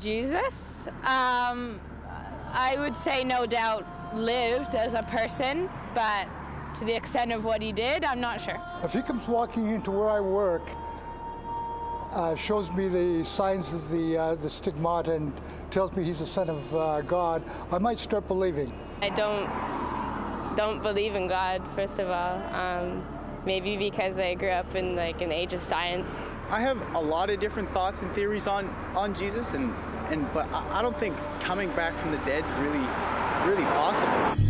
Jesus? I would say no doubt lived as a person, but to the extent of what he did, I'm not sure. If he comes walking into where I work, shows me the signs of the stigmata and tells me he's the Son of God, I might start believing. I don't believe in God, first of all. Maybe because I grew up in like an age of science. I have a lot of different thoughts and theories on Jesus, but I don't think coming back from the dead's really possible.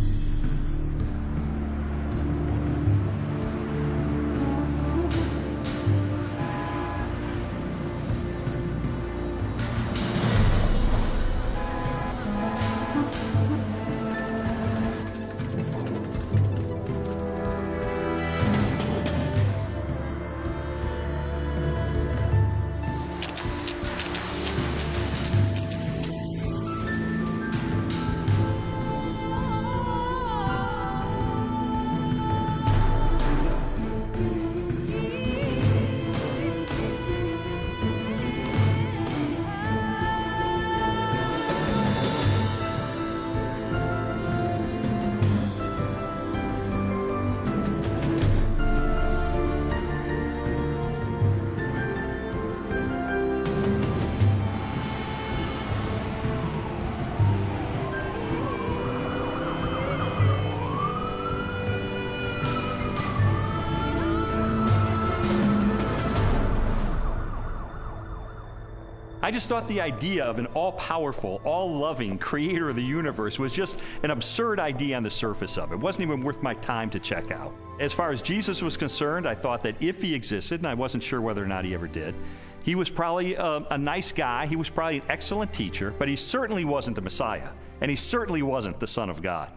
I just thought the idea of an all-powerful, all-loving creator of the universe was just an absurd idea on the surface of it. It wasn't even worth my time to check out. As far as Jesus was concerned, I thought that if he existed, and I wasn't sure whether or not he ever did, he was probably a nice guy, he was probably an excellent teacher, but he certainly wasn't the Messiah, and he certainly wasn't the Son of God.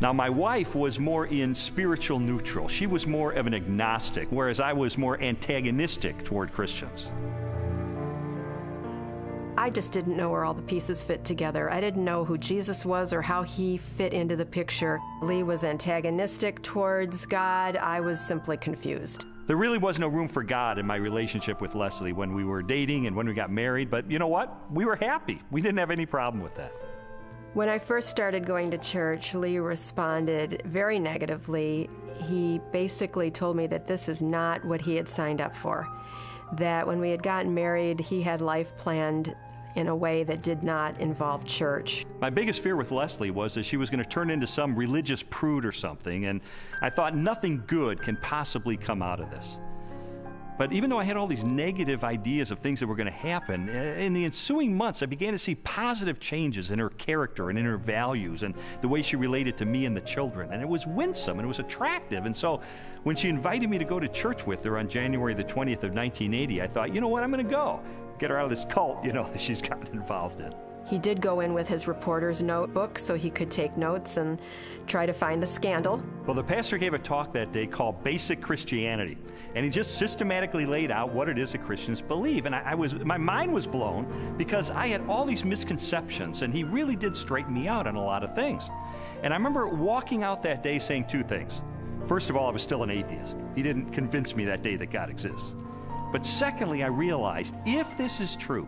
Now, my wife was more in spiritual neutral. She was more of an agnostic, whereas I was more antagonistic toward Christians. I just didn't know where all the pieces fit together. I didn't know who Jesus was or how he fit into the picture. Lee was antagonistic towards God. I was simply confused. There really was no room for God in my relationship with Leslie when we were dating and when we got married, but you know what? We were happy. We didn't have any problem with that. When I first started going to church, Lee responded very negatively. He basically told me that this is not what he had signed up for, that when we had gotten married, he had life planned in a way that did not involve church. My biggest fear with Leslie was that she was going to turn into some religious prude or something, and I thought nothing good can possibly come out of this. But even though I had all these negative ideas of things that were going to happen, in the ensuing months I began to see positive changes in her character and in her values and the way she related to me and the children. And it was winsome and it was attractive. And so when she invited me to go to church with her on January the 20th of 1980, I thought, you know what, I'm going to go. Get her out of this cult, that she's gotten involved in. He did go in with his reporter's notebook so he could take notes and try to find the scandal. Well, the pastor gave a talk that day called Basic Christianity, and he just systematically laid out what it is that Christians believe. And my mind was blown because I had all these misconceptions, and he really did straighten me out on a lot of things. And I remember walking out that day saying two things. First of all, I was still an atheist. He didn't convince me that day that God exists. But secondly, I realized if this is true,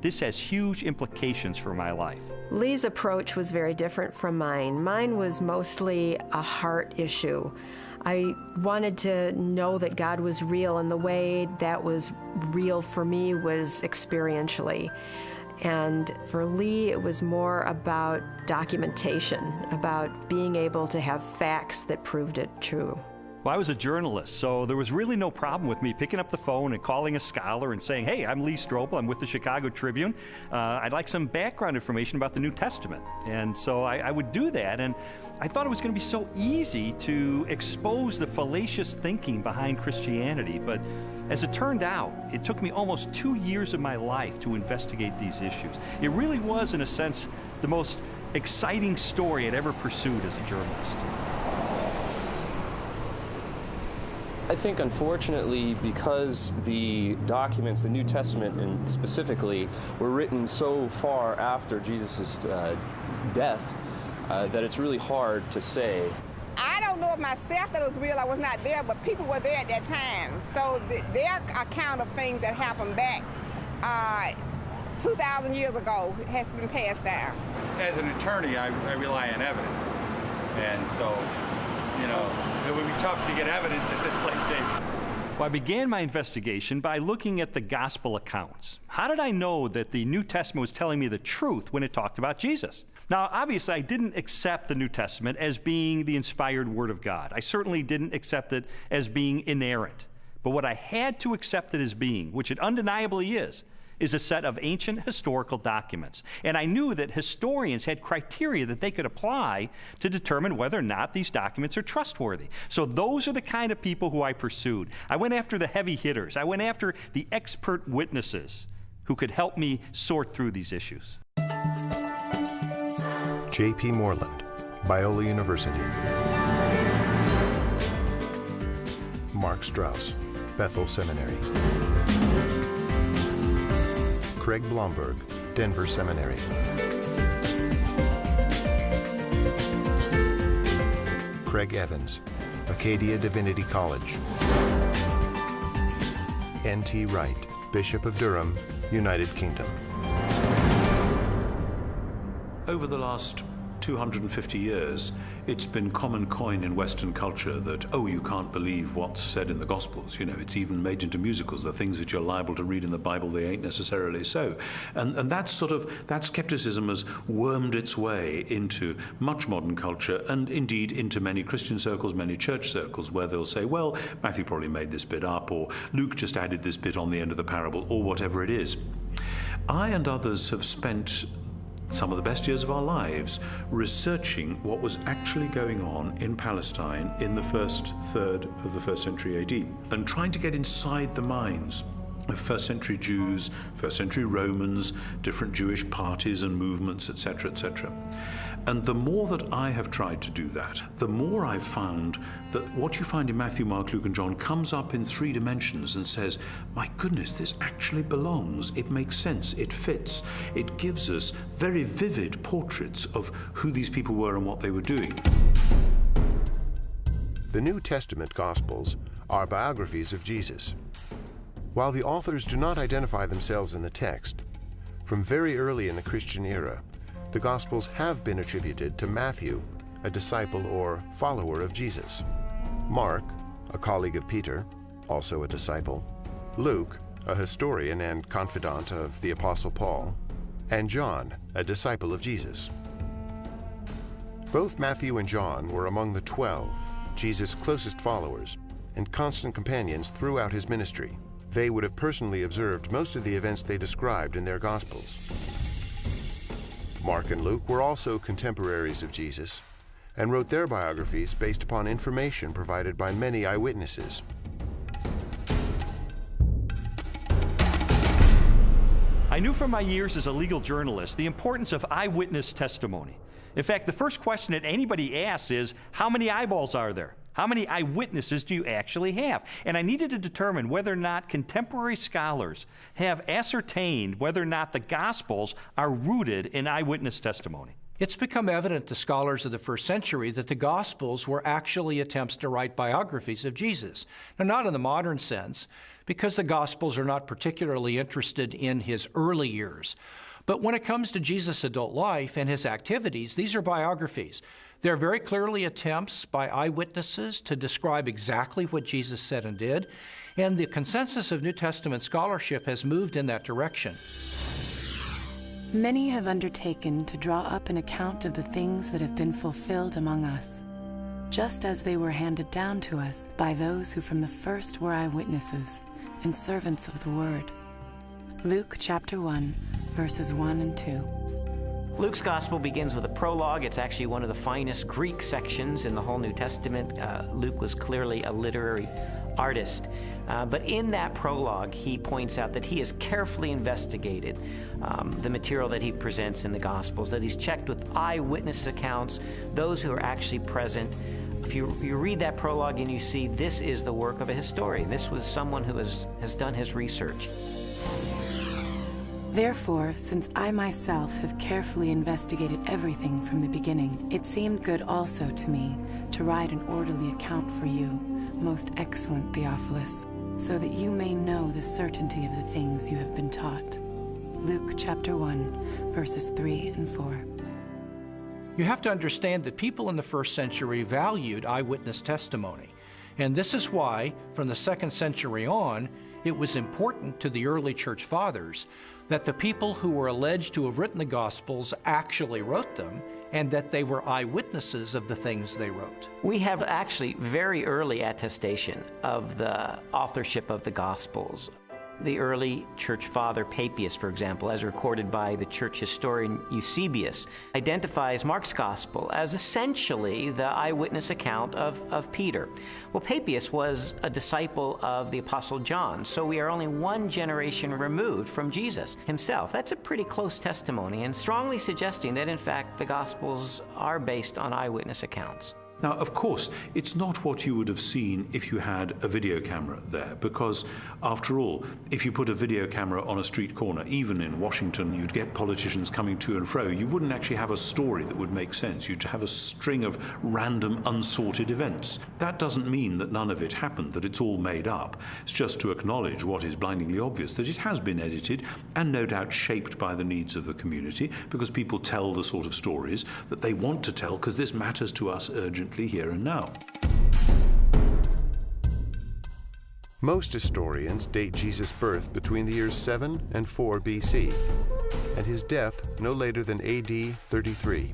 this has huge implications for my life. Lee's approach was very different from mine. Mine was mostly a heart issue. I wanted to know that God was real, and the way that was real for me was experientially. And for Lee, it was more about documentation, about being able to have facts that proved it true. Well, I was a journalist, so there was really no problem with me picking up the phone and calling a scholar and saying, hey, I'm Lee Strobel, I'm with the Chicago Tribune. I'd like some background information about the New Testament. And so I would do that, and I thought it was going to be so easy to expose the fallacious thinking behind Christianity. But as it turned out, it took me almost 2 years of my life to investigate these issues. It really was, in a sense, the most exciting story I'd ever pursued as a journalist. I think, unfortunately, because the documents, the New Testament and specifically, were written so far after Jesus' death, that it's really hard to say. I don't know if myself that it was real, I was not there, but people were there at that time. So their account of things that happened back 2,000 years ago has been passed down. As an attorney, I rely on evidence. And so, you know, it would be tough to get evidence at this late date. Well, I began my investigation by looking at the gospel accounts. How did I know that the New Testament was telling me the truth when it talked about Jesus? Now, obviously, I didn't accept the New Testament as being the inspired Word of God. I certainly didn't accept it as being inerrant. But what I had to accept it as being, which it undeniably is a set of ancient historical documents. And I knew that historians had criteria that they could apply to determine whether or not these documents are trustworthy. So those are the kind of people who I pursued. I went after the heavy hitters. I went after the expert witnesses who could help me sort through these issues. J.P. Moreland, Biola University. Mark Strauss, Bethel Seminary. Craig Blomberg, Denver Seminary. Craig Evans, Acadia Divinity College. N.T. Wright, Bishop of Durham, United Kingdom. Over the last 250 years, it's been common coin in Western culture that, oh, you can't believe what's said in the Gospels. You know, it's even made into musicals. The things that you're liable to read in the Bible, they ain't necessarily so. And that skepticism has wormed its way into much modern culture, and indeed into many Christian circles, many church circles, where they'll say, well, Matthew probably made this bit up, or Luke just added this bit on the end of the parable, or whatever it is. I and others have spent some of the best years of our lives researching what was actually going on in Palestine in the first third of the 1st century AD, and trying to get inside the minds of 1st century Jews, 1st century Romans, different Jewish parties and movements, etc., etc. And the more that I have tried to do that, the more I've found that what you find in Matthew, Mark, Luke, and John comes up in 3 dimensions and says, my goodness, this actually belongs. It makes sense. It fits. It gives us very vivid portraits of who these people were and what they were doing. The New Testament Gospels are biographies of Jesus. While the authors do not identify themselves in the text, from very early in the Christian era, the Gospels have been attributed to Matthew, a disciple or follower of Jesus, Mark, a colleague of Peter, also a disciple, Luke, a historian and confidant of the Apostle Paul, and John, a disciple of Jesus. Both Matthew and John were among the 12, Jesus' closest followers, and constant companions throughout his ministry. They would have personally observed most of the events they described in their Gospels. Mark and Luke were also contemporaries of Jesus and wrote their biographies based upon information provided by many eyewitnesses. I knew from my years as a legal journalist the importance of eyewitness testimony. In fact, the first question that anybody asks is, how many eyeballs are there? How many eyewitnesses do you actually have? And I needed to determine whether or not contemporary scholars have ascertained whether or not the Gospels are rooted in eyewitness testimony. It's become evident to scholars of the 1st century that the Gospels were actually attempts to write biographies of Jesus. Now, not in the modern sense, because the Gospels are not particularly interested in his early years. But when it comes to Jesus' adult life and his activities, these are biographies. They're very clearly attempts by eyewitnesses to describe exactly what Jesus said and did, and the consensus of New Testament scholarship has moved in that direction. Many have undertaken to draw up an account of the things that have been fulfilled among us, just as they were handed down to us by those who from the first were eyewitnesses and servants of the word. Luke chapter 1, verses 1 and 2. Luke's gospel begins with a prologue. It's actually one of the finest Greek sections in the whole New Testament. Luke was clearly a literary artist. But in that prologue, he points out that he has carefully investigated the material that he presents in the Gospels, that he's checked with eyewitness accounts, those who are actually present. If you read that prologue and you see this is the work of a historian, this was someone who has done his research. Therefore, since I myself have carefully investigated everything from the beginning, it seemed good also to me to write an orderly account for you, most excellent Theophilus, so that you may know the certainty of the things you have been taught. Luke chapter 1, verses 3 and 4. You have to understand that people in the first century valued eyewitness testimony. And this is why, from the 2nd century on, it was important to the early church fathers that the people who were alleged to have written the Gospels actually wrote them, and that they were eyewitnesses of the things they wrote. We have actually very early attestation of the authorship of the Gospels. The early church father Papias, for example, as recorded by the church historian Eusebius, identifies Mark's gospel as essentially the eyewitness account of Peter. Well, Papias was a disciple of the Apostle John, so we are only one generation removed from Jesus himself. That's a pretty close testimony, and strongly suggesting that, in fact, the Gospels are based on eyewitness accounts. Now, of course, it's not what you would have seen if you had a video camera there, because, after all, if you put a video camera on a street corner, even in Washington, you'd get politicians coming to and fro. You wouldn't actually have a story that would make sense. You'd have a string of random, unsorted events. That doesn't mean that none of it happened, that it's all made up. It's just to acknowledge what is blindingly obvious, that it has been edited and no doubt shaped by the needs of the community, because people tell the sort of stories that they want to tell, because this matters to us urgently here and now. Most historians date Jesus' birth between the years 7 and 4 BC, and his death no later than AD 33.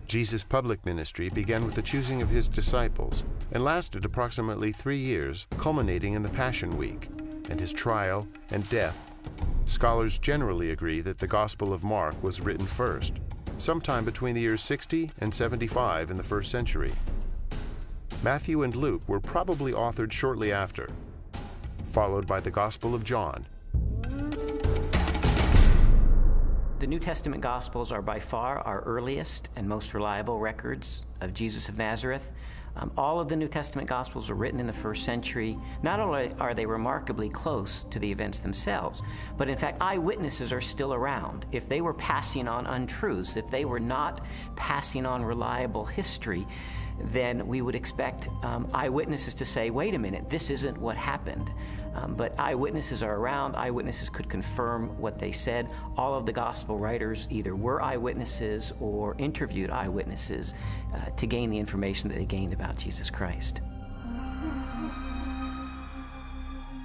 Jesus' public ministry began with the choosing of his disciples and lasted approximately 3 years, culminating in the Passion Week and his trial and death. Scholars generally agree that the Gospel of Mark was written first, sometime between the years 60 and 75 in the 1st century. Matthew and Luke were probably authored shortly after, followed by the Gospel of John. The New Testament Gospels are by far our earliest and most reliable records of Jesus of Nazareth. All of the New Testament Gospels were written in the 1st century. Not only are they remarkably close to the events themselves, but in fact, eyewitnesses are still around. If they were passing on untruths, if they were not passing on reliable history, then we would expect eyewitnesses to say, wait a minute, this isn't what happened. But eyewitnesses are around. Eyewitnesses could confirm what they said. All of the gospel writers either were eyewitnesses or interviewed eyewitnesses to gain the information that they gained about Jesus Christ.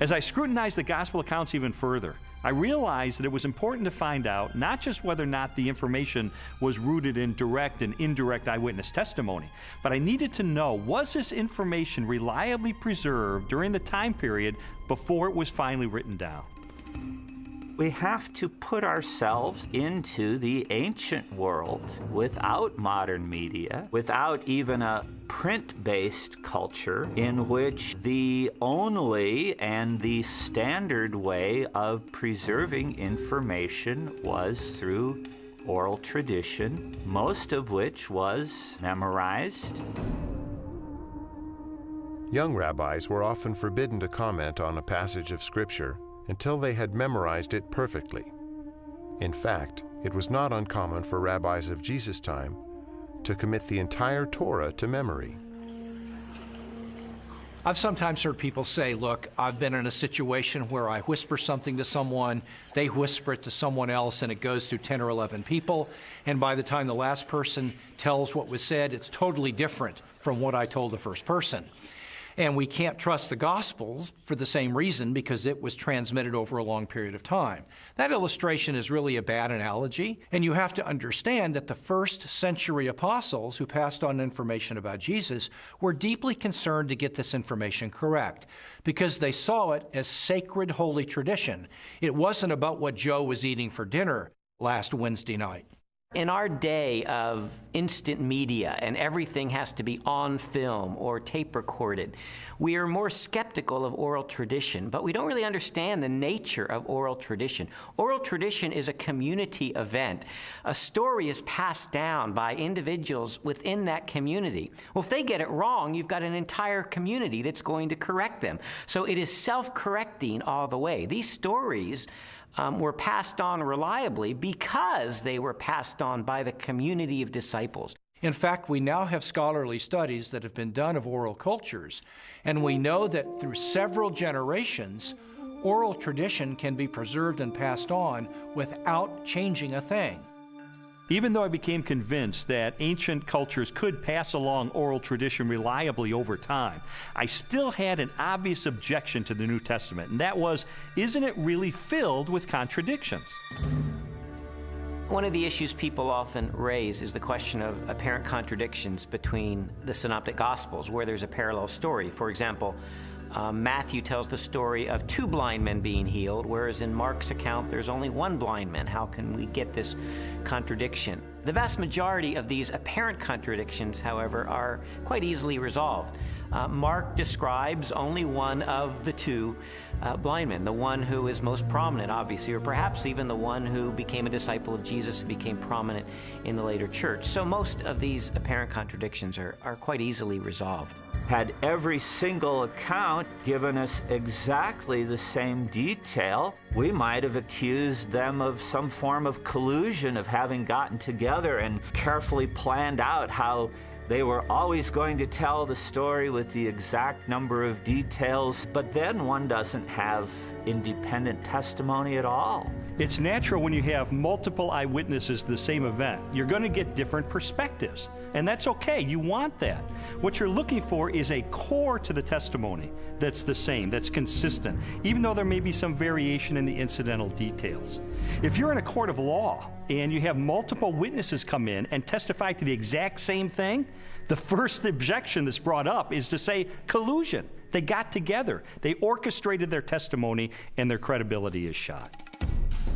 As I scrutinized the gospel accounts even further, I realized that it was important to find out not just whether or not the information was rooted in direct and indirect eyewitness testimony, but I needed to know, was this information reliably preserved during the time period before it was finally written down? We have to put ourselves into the ancient world without modern media, without even a print-based culture in which the only and the standard way of preserving information was through oral tradition, most of which was memorized. Young rabbis were often forbidden to comment on a passage of Scripture until they had memorized it perfectly. In fact, it was not uncommon for rabbis of Jesus' time to commit the entire Torah to memory. I've sometimes heard people say, look, I've been in a situation where I whisper something to someone, they whisper it to someone else, and it goes through 10 or 11 people, and by the time the last person tells what was said, it's totally different from what I told the first person. And we can't trust the Gospels for the same reason, because it was transmitted over a long period of time. That illustration is really a bad analogy, and you have to understand that the first century apostles who passed on information about Jesus were deeply concerned to get this information correct, because they saw it as sacred holy tradition. It wasn't about what Joe was eating for dinner last Wednesday night. In our day of instant media and everything has to be on film or tape recorded, we are more skeptical of oral tradition, but we don't really understand the nature of oral tradition. Oral tradition is a community event. A story is passed down by individuals within that community. Well, if they get it wrong, you've got an entire community that's going to correct them. So it is self-correcting all the way. These stories were passed on reliably because they were passed on by the community of disciples. In fact, we now have scholarly studies that have been done of oral cultures, and we know that through several generations, Oral tradition can be preserved and passed on without changing a thing. Even though I became convinced that ancient cultures could pass along oral tradition reliably over time, I still had an obvious objection to the New Testament, and that was, isn't it really filled with contradictions? One of the issues people often raise is the question of apparent contradictions between the Synoptic Gospels, where there's a parallel story. For example, Matthew tells the story of 2 blind men being healed, whereas in Mark's account there's only 1 blind man. How can we get this contradiction? The vast majority of these apparent contradictions, however, are quite easily resolved. Mark describes only one of the 2 blind men, the one who is most prominent, obviously, or perhaps even the one who became a disciple of Jesus and became prominent in the later church. So most of these apparent contradictions are quite easily resolved. Had every single account given us exactly the same detail, we might have accused them of some form of collusion, of having gotten together and carefully planned out how they were always going to tell the story with the exact number of details, but then one doesn't have independent testimony at all. It's natural when you have multiple eyewitnesses to the same event. You're going to get different perspectives, and that's okay. You want that. What you're looking for is a core to the testimony that's the same, that's consistent, even though there may be some variation in the incidental details. If you're in a court of law and you have multiple witnesses come in and testify to the exact same thing, the first objection that's brought up is to say collusion. They got together. They orchestrated their testimony, and their credibility is shot.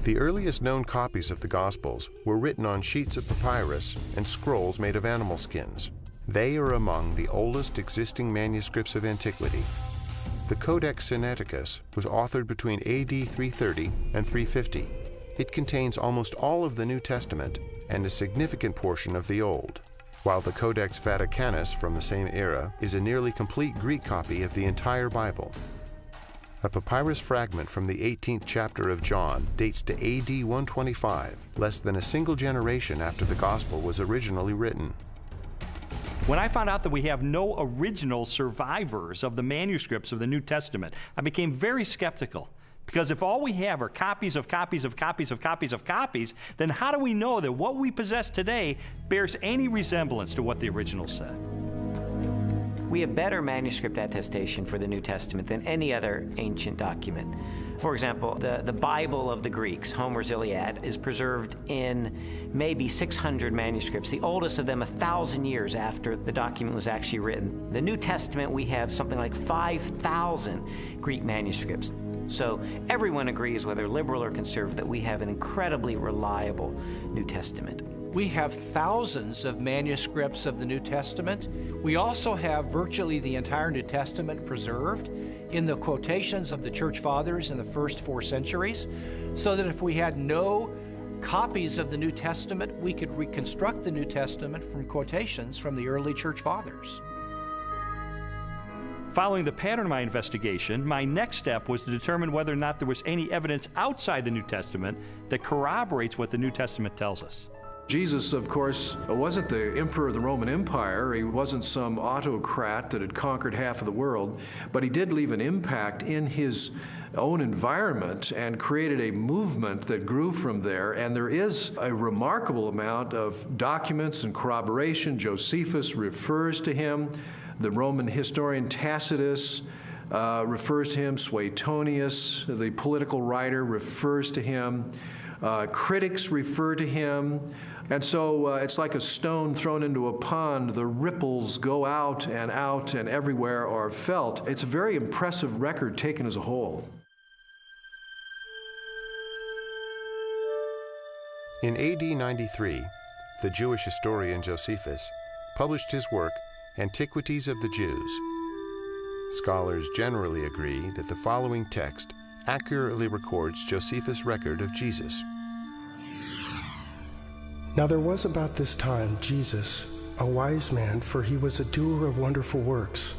The earliest known copies of the Gospels were written on sheets of papyrus and scrolls made of animal skins. They are among the oldest existing manuscripts of antiquity. The Codex Sinaiticus was authored between AD 330 and 350. It contains almost all of the New Testament and a significant portion of the Old, while the Codex Vaticanus from the same era is a nearly complete Greek copy of the entire Bible. A papyrus fragment from the 18th chapter of John dates to AD 125, less than a single generation after the Gospel was originally written. When I found out that we have no original survivors of the manuscripts of the New Testament, I became very skeptical. Because if all we have are copies of copies of copies of copies of copies, then how do we know that what we possess today bears any resemblance to what the original said? We have better manuscript attestation for the New Testament than any other ancient document. For example, the Bible of the Greeks, Homer's Iliad, is preserved in maybe 600 manuscripts, the oldest of them 1,000 years after the document was actually written. The New Testament, we have something like 5,000 Greek manuscripts. So everyone agrees, whether liberal or conservative, that we have an incredibly reliable New Testament. We have thousands of manuscripts of the New Testament. We also have virtually the entire New Testament preserved in the quotations of the Church Fathers in the first 4 centuries, so that if we had no copies of the New Testament, we could reconstruct the New Testament from quotations from the early Church Fathers. Following the pattern of my investigation, my next step was to determine whether or not there was any evidence outside the New Testament that corroborates what the New Testament tells us. Jesus, of course, wasn't the emperor of the Roman Empire. He wasn't some autocrat that had conquered half of the world, but he did leave an impact in his own environment and created a movement that grew from there. And there is a remarkable amount of documents and corroboration. Josephus refers to him. The Roman historian Tacitus refers to him. Suetonius, the political writer, refers to him. Critics refer to him. And so it's like a stone thrown into a pond. The ripples go out and everywhere are felt. It's a very impressive record taken as a whole. In AD 93, the Jewish historian Josephus published his work, Antiquities of the Jews. Scholars generally agree that the following text accurately records Josephus' record of Jesus. Now there was about this time Jesus, a wise man, for he was a doer of wonderful works,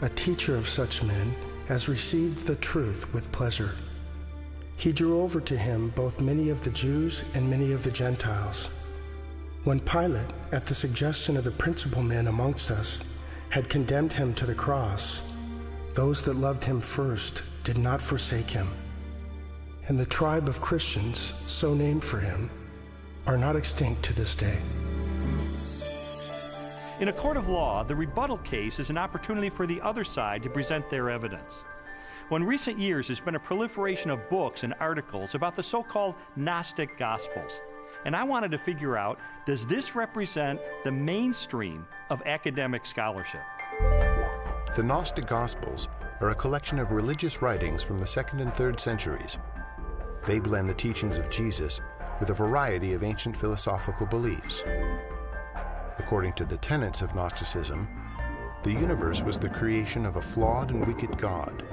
a teacher of such men as received the truth with pleasure. He drew over to him both many of the Jews and many of the Gentiles. When Pilate, at the suggestion of the principal men amongst us, had condemned him to the cross, those that loved him first did not forsake him. And the tribe of Christians, so named for him, are not extinct to this day. In a court of law, the rebuttal case is an opportunity for the other side to present their evidence. Well, in recent years, there's been a proliferation of books and articles about the so-called Gnostic Gospels. And I wanted to figure out, does this represent the mainstream of academic scholarship? The Gnostic Gospels are a collection of religious writings from the 2nd and 3rd centuries. They blend the teachings of Jesus with a variety of ancient philosophical beliefs. According to the tenets of Gnosticism, the universe was the creation of a flawed and wicked God.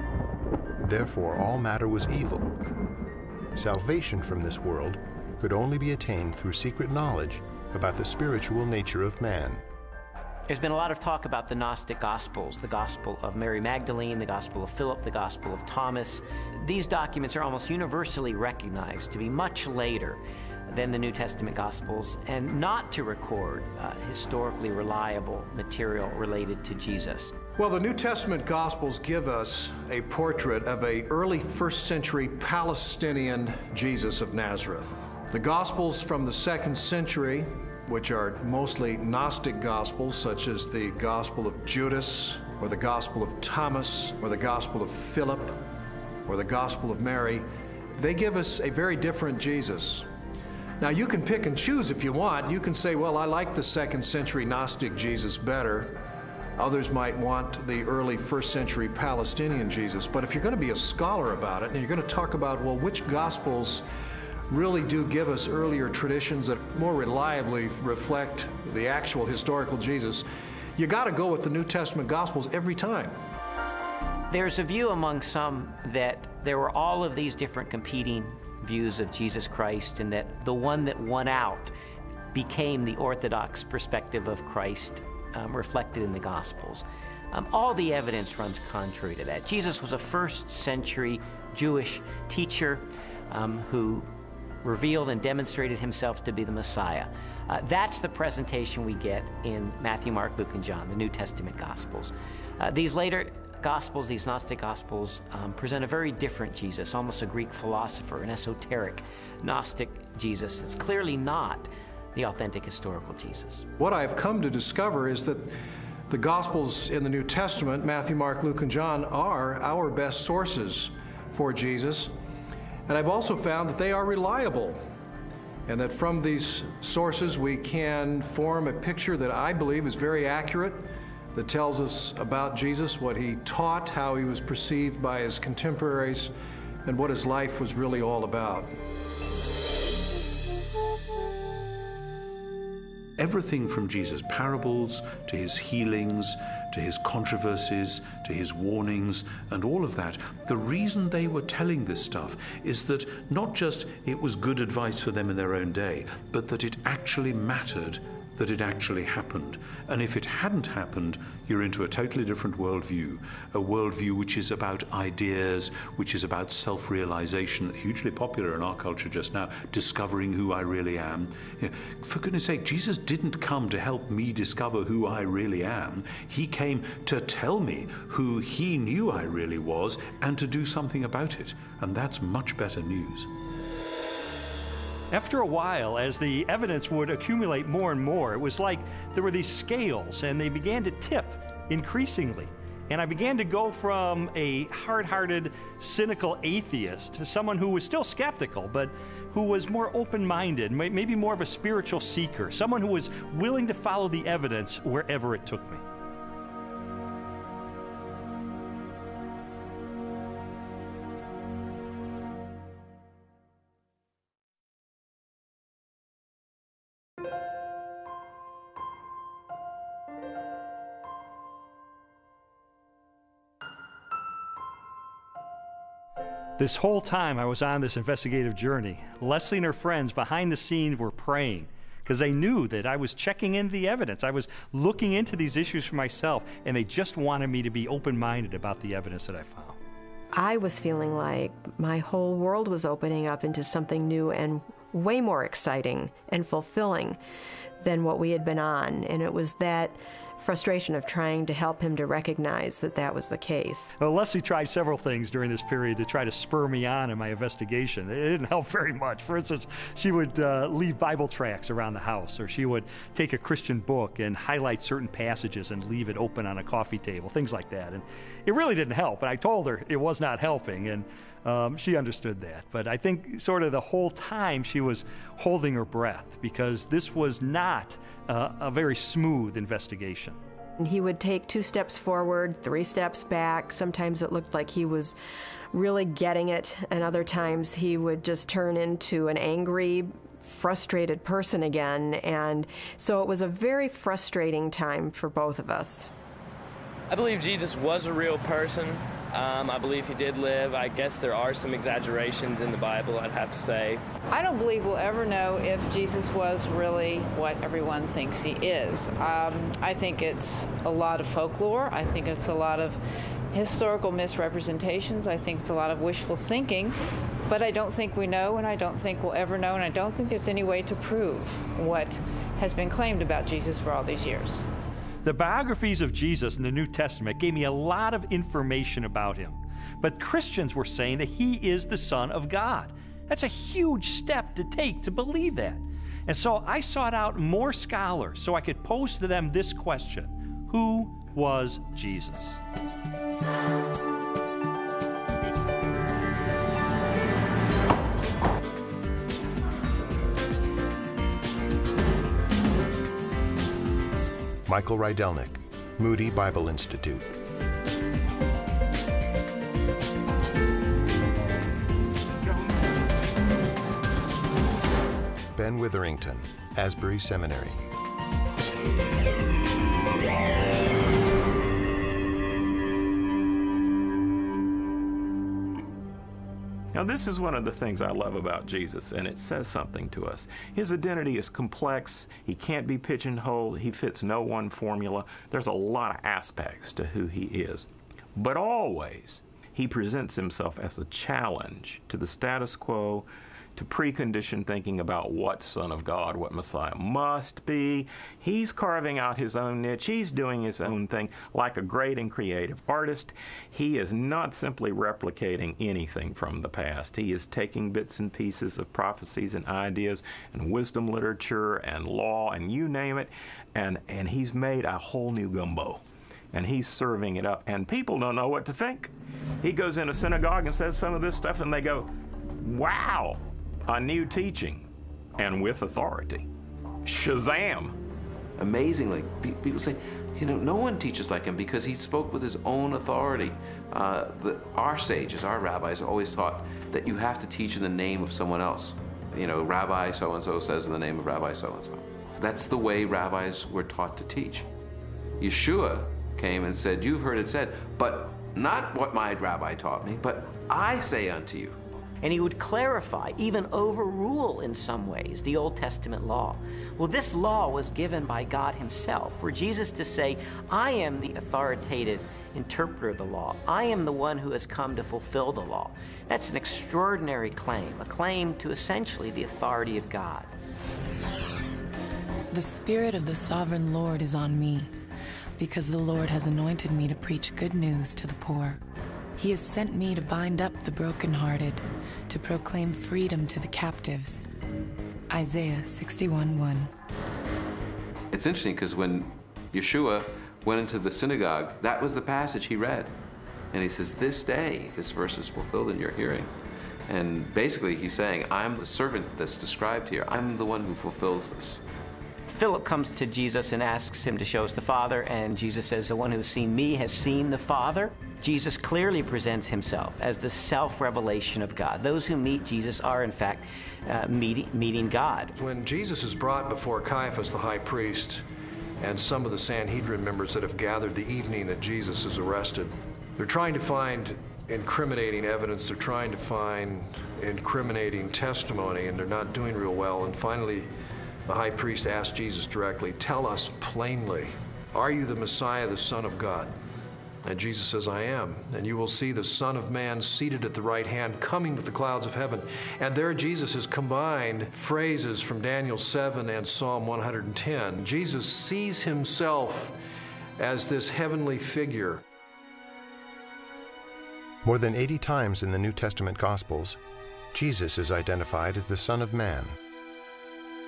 Therefore, all matter was evil. Salvation from this world could only be attained through secret knowledge about the spiritual nature of man. There's been a lot of talk about the Gnostic Gospels, the Gospel of Mary Magdalene, the Gospel of Philip, the Gospel of Thomas. These documents are almost universally recognized to be much later than the New Testament Gospels and not to record historically reliable material related to Jesus. Well, the New Testament Gospels give us a portrait of an early 1st century Palestinian Jesus of Nazareth. The Gospels from the 2nd century, which are mostly Gnostic Gospels, such as the Gospel of Judas, or the Gospel of Thomas, or the Gospel of Philip, or the Gospel of Mary, they give us a very different Jesus. Now, you can pick and choose if you want. You can say, well, I like the 2nd century Gnostic Jesus better. Others might want the early 1st century Palestinian Jesus. But if you're going to be a scholar about it, and you're going to talk about, well, which Gospels really do give us earlier traditions that more reliably reflect the actual historical Jesus, you got to go with the New Testament Gospels every time. There's a view among some that there were all of these different competing views of Jesus Christ, and that the one that won out became the orthodox perspective of Christ reflected in the Gospels. All the evidence runs contrary to that. Jesus was a 1st century Jewish teacher who revealed and demonstrated himself to be the Messiah. That's the presentation we get in Matthew, Mark, Luke, and John, the New Testament Gospels. These later Gospels, these Gnostic Gospels, present a very different Jesus, almost a Greek philosopher, an esoteric Gnostic Jesus that's clearly not the authentic historical Jesus. What I've come to discover is that the Gospels in the New Testament, Matthew, Mark, Luke, and John, are our best sources for Jesus. And I've also found that they are reliable, and that from these sources we can form a picture that I believe is very accurate, that tells us about Jesus, what he taught, how he was perceived by his contemporaries, and what his life was really all about. Everything from Jesus' parables to his healings, to his controversies, to his warnings, and all of that, the reason they were telling this stuff is that not just it was good advice for them in their own day, but that it actually mattered, that it actually happened. And if it hadn't happened, you're into a totally different worldview, a worldview which is about ideas, which is about self-realization, hugely popular in our culture just now, discovering who I really am. You know, for goodness sake, Jesus didn't come to help me discover who I really am. He came to tell me who he knew I really was and to do something about it. And that's much better news. After a while, as the evidence would accumulate more and more, it was like there were these scales and they began to tip increasingly. And I began to go from a hard-hearted, cynical atheist to someone who was still skeptical, but who was more open-minded, maybe more of a spiritual seeker, someone who was willing to follow the evidence wherever it took me. This whole time I was on this investigative journey, Leslie and her friends behind the scenes were praying because they knew that I was checking into the evidence. I was looking into these issues for myself, and they just wanted me to be open-minded about the evidence that I found. I was feeling like my whole world was opening up into something new and way more exciting and fulfilling than what we had been on. And it was that frustration of trying to help him to recognize that that was the case. Well, Leslie tried several things during this period to try to spur me on in my investigation. It didn't help very much. For instance, she would leave Bible tracts around the house, or she would take a Christian book and highlight certain passages and leave it open on a coffee table, things like that. And it really didn't help. And I told her it was not helping, and she understood that. But I think sort of the whole time she was holding her breath, because this was not a very smooth investigation. And he would take 2 steps forward, 3 steps back. Sometimes it looked like he was really getting it, and other times he would just turn into an angry, frustrated person again. And so it was a very frustrating time for both of us. I believe Jesus was a real person. I believe he did live. I guess there are some exaggerations in the Bible, I'd have to say. I don't believe we'll ever know if Jesus was really what everyone thinks he is. I think it's a lot of folklore. I think it's a lot of historical misrepresentations. I think it's a lot of wishful thinking. But I don't think we know, and I don't think we'll ever know, and I don't think there's any way to prove what has been claimed about Jesus for all these years. The biographies of Jesus in the New Testament gave me a lot of information about him. But Christians were saying that he is the Son of God. That's a huge step to take to believe that. And so I sought out more scholars so I could pose to them this question: who was Jesus? Michael Rydelnik, Moody Bible Institute. Ben Witherington, Asbury Seminary. Now, this is one of the things I love about Jesus, and it says something to us. His identity is complex. He can't be pigeonholed. He fits no one formula. There's a lot of aspects to who he is. But always, he presents himself as a challenge to the status quo, to preconditioned thinking about what Son of God, what Messiah must be. He's carving out his own niche. He's doing his own thing like a great and creative artist. He is not simply replicating anything from the past. He is taking bits and pieces of prophecies and ideas and wisdom literature and law and you name it, and he's made a whole new gumbo. And he's serving it up, and people don't know what to think. He goes in a synagogue and says some of this stuff, and they go, wow, a new teaching, and with authority. Shazam! Amazingly, people say, you know, no one teaches like him because he spoke with his own authority. Our sages, our rabbis, always taught that you have to teach in the name of someone else. You know, Rabbi so-and-so says in the name of Rabbi so-and-so. That's the way rabbis were taught to teach. Yeshua came and said, you've heard it said, but not what my rabbi taught me, but I say unto you. And he would clarify, even overrule in some ways, the Old Testament law. Well, this law was given by God himself, for Jesus to say, I am the authoritative interpreter of the law. I am the one who has come to fulfill the law. That's an extraordinary claim, a claim to essentially the authority of God. The Spirit of the Sovereign Lord is on me, because the Lord has anointed me to preach good news to the poor. He has sent me to bind up the brokenhearted, to proclaim freedom to the captives. Isaiah 61:1. It's interesting because when Yeshua went into the synagogue, that was the passage he read. And he says, this day, this verse is fulfilled in your hearing. And basically he's saying, I'm the servant that's described here. I'm the one who fulfills this. Philip comes to Jesus and asks him to show us the Father, and Jesus says, the one who has seen me has seen the Father. Jesus clearly presents himself as the self-revelation of God. Those who meet Jesus are, in fact, meeting God. When Jesus is brought before Caiaphas, the high priest, and some of the Sanhedrin members that have gathered the evening that Jesus is arrested, they're trying to find incriminating evidence, they're trying to find incriminating testimony, and they're not doing real well. And finally, the high priest asked Jesus directly, tell us plainly, are you the Messiah, the Son of God? And Jesus says, I am. And you will see the Son of Man seated at the right hand, coming with the clouds of heaven. And there Jesus has combined phrases from Daniel 7 and Psalm 110. Jesus sees himself as this heavenly figure. More than 80 times in the New Testament Gospels, Jesus is identified as the Son of Man.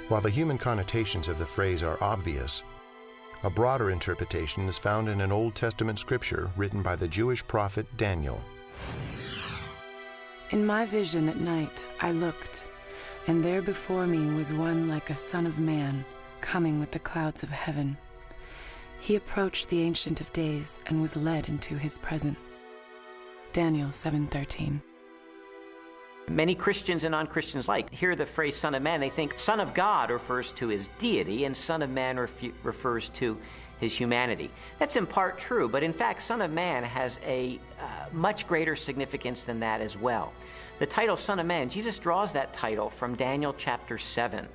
While the human connotations of the phrase are obvious, a broader interpretation is found in an Old Testament scripture written by the Jewish prophet Daniel. In my vision at night I looked, and there before me was one like a son of man, coming with the clouds of heaven. He approached the Ancient of Days and was led into his presence. Daniel 7:13. Many Christians and non-Christians hear the phrase Son of Man, they think Son of God refers to his deity and Son of Man refers to his humanity. That's in part true, but in fact Son of Man has a much greater significance than that as well. The title Son of Man, Jesus draws that title from Daniel chapter 7,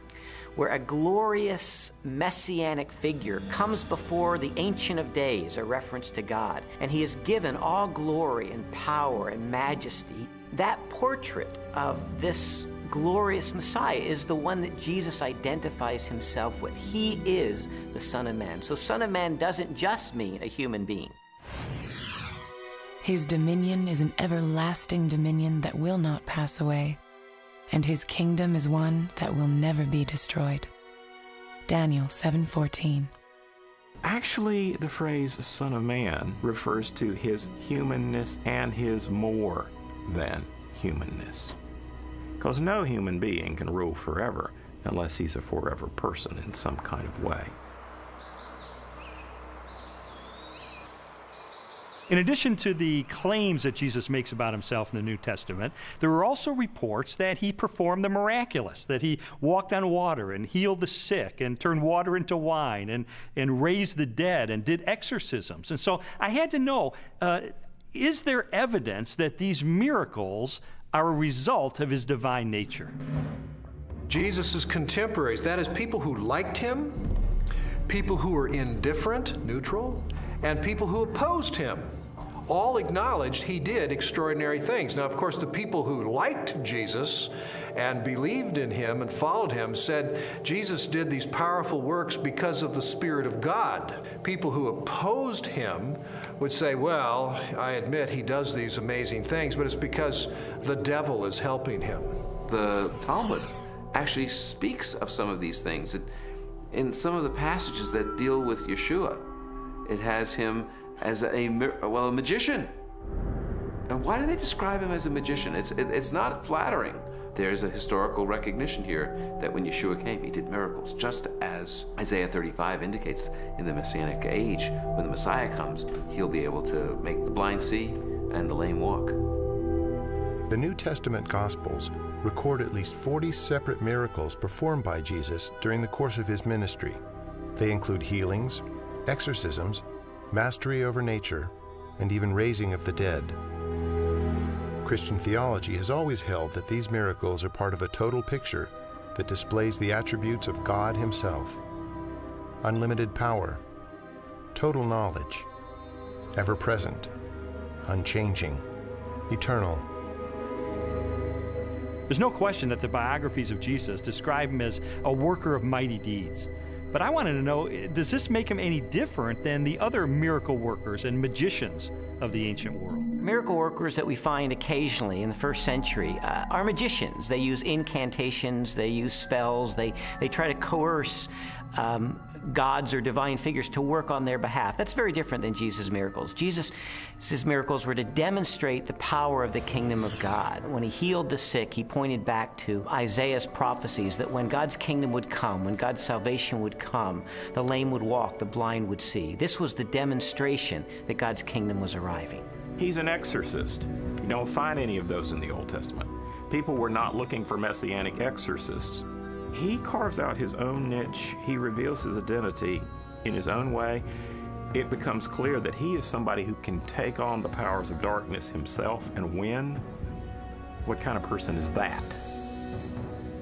where a glorious messianic figure comes before the Ancient of Days, a reference to God, and he is given all glory and power and majesty. That portrait of this glorious Messiah is the one that Jesus identifies himself with. He is the Son of Man. So Son of Man doesn't just mean a human being. His dominion is an everlasting dominion that will not pass away, and his kingdom is one that will never be destroyed. Daniel 7:14. Actually, the phrase Son of Man refers to his humanness and his more than humanness. Because no human being can rule forever unless he's a forever person in some kind of way. In addition to the claims that Jesus makes about himself in the New Testament, there are also reports that he performed the miraculous, that he walked on water and healed the sick and turned water into wine and raised the dead and did exorcisms. And so I had to know, is there evidence that these miracles are a result of his divine nature? Jesus' contemporaries, that is, people who liked him, people who were indifferent, neutral, and people who opposed him, all acknowledged he did extraordinary things. Now, of course, the people who liked Jesus and believed in him and followed him said Jesus did these powerful works because of the Spirit of God. People who opposed him would say, well, I admit he does these amazing things, but it's because the devil is helping him. The Talmud actually speaks of some of these things. In some of the passages that deal with Yeshua, it has him as a magician. And why do they describe him as a magician? It's not flattering. There's a historical recognition here that when Yeshua came, he did miracles, just as Isaiah 35 indicates in the Messianic age. When the Messiah comes, he'll be able to make the blind see and the lame walk. The New Testament Gospels record at least 40 separate miracles performed by Jesus during the course of his ministry. They include healings, exorcisms, mastery over nature, and even raising of the dead. Christian theology has always held that these miracles are part of a total picture that displays the attributes of God himself: unlimited power, total knowledge, ever-present, unchanging, eternal. There's no question that the biographies of Jesus describe him as a worker of mighty deeds. But I wanted to know, does this make him any different than the other miracle workers and magicians of the ancient world? Miracle workers that we find occasionally in the first century are magicians. They use incantations, they use spells, they try to coerce gods or divine figures to work on their behalf. That's very different than Jesus' miracles. Jesus' miracles were to demonstrate the power of the kingdom of God. When he healed the sick, he pointed back to Isaiah's prophecies that when God's kingdom would come, when God's salvation would come, the lame would walk, the blind would see. This was the demonstration that God's kingdom was arriving. He's an exorcist. You don't find any of those in the Old Testament. People were not looking for messianic exorcists. He carves out his own niche. He reveals his identity in his own way. It becomes clear that he is somebody who can take on the powers of darkness himself and win. What kind of person is that?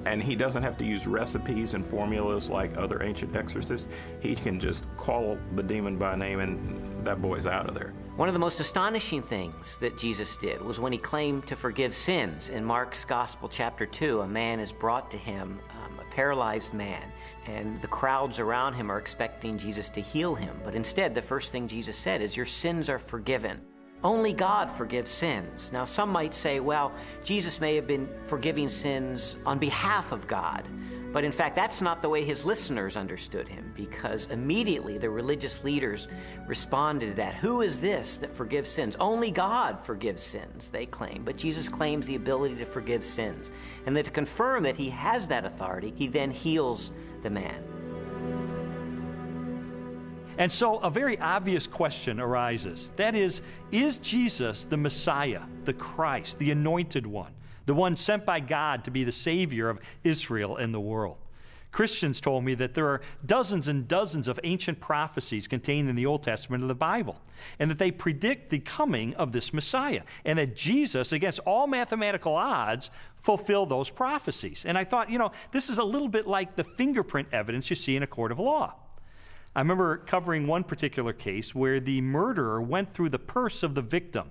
And he doesn't have to use recipes and formulas like other ancient exorcists. He can just call the demon by name and that boy's out of there. One of the most astonishing things that Jesus did was when he claimed to forgive sins. In Mark's Gospel, chapter 2, a man is brought to him, a paralyzed man, and the crowds around him are expecting Jesus to heal him. But instead, the first thing Jesus said is, "Your sins are forgiven." Only God forgives sins. Now, some might say, well, Jesus may have been forgiving sins on behalf of God. But in fact, that's not the way his listeners understood him, because immediately the religious leaders responded to that. Who is this that forgives sins? Only God forgives sins, they claim. But Jesus claims the ability to forgive sins. And then to confirm that he has that authority, he then heals the man. And so a very obvious question arises. That is Jesus the Messiah, the Christ, the Anointed One, the one sent by God to be the Savior of Israel and the world? Christians told me that there are dozens and dozens of ancient prophecies contained in the Old Testament of the Bible, and that they predict the coming of this Messiah, and that Jesus, against all mathematical odds, fulfilled those prophecies. And I thought, this is a little bit like the fingerprint evidence you see in a court of law. I remember covering one particular case where the murderer went through the purse of the victim,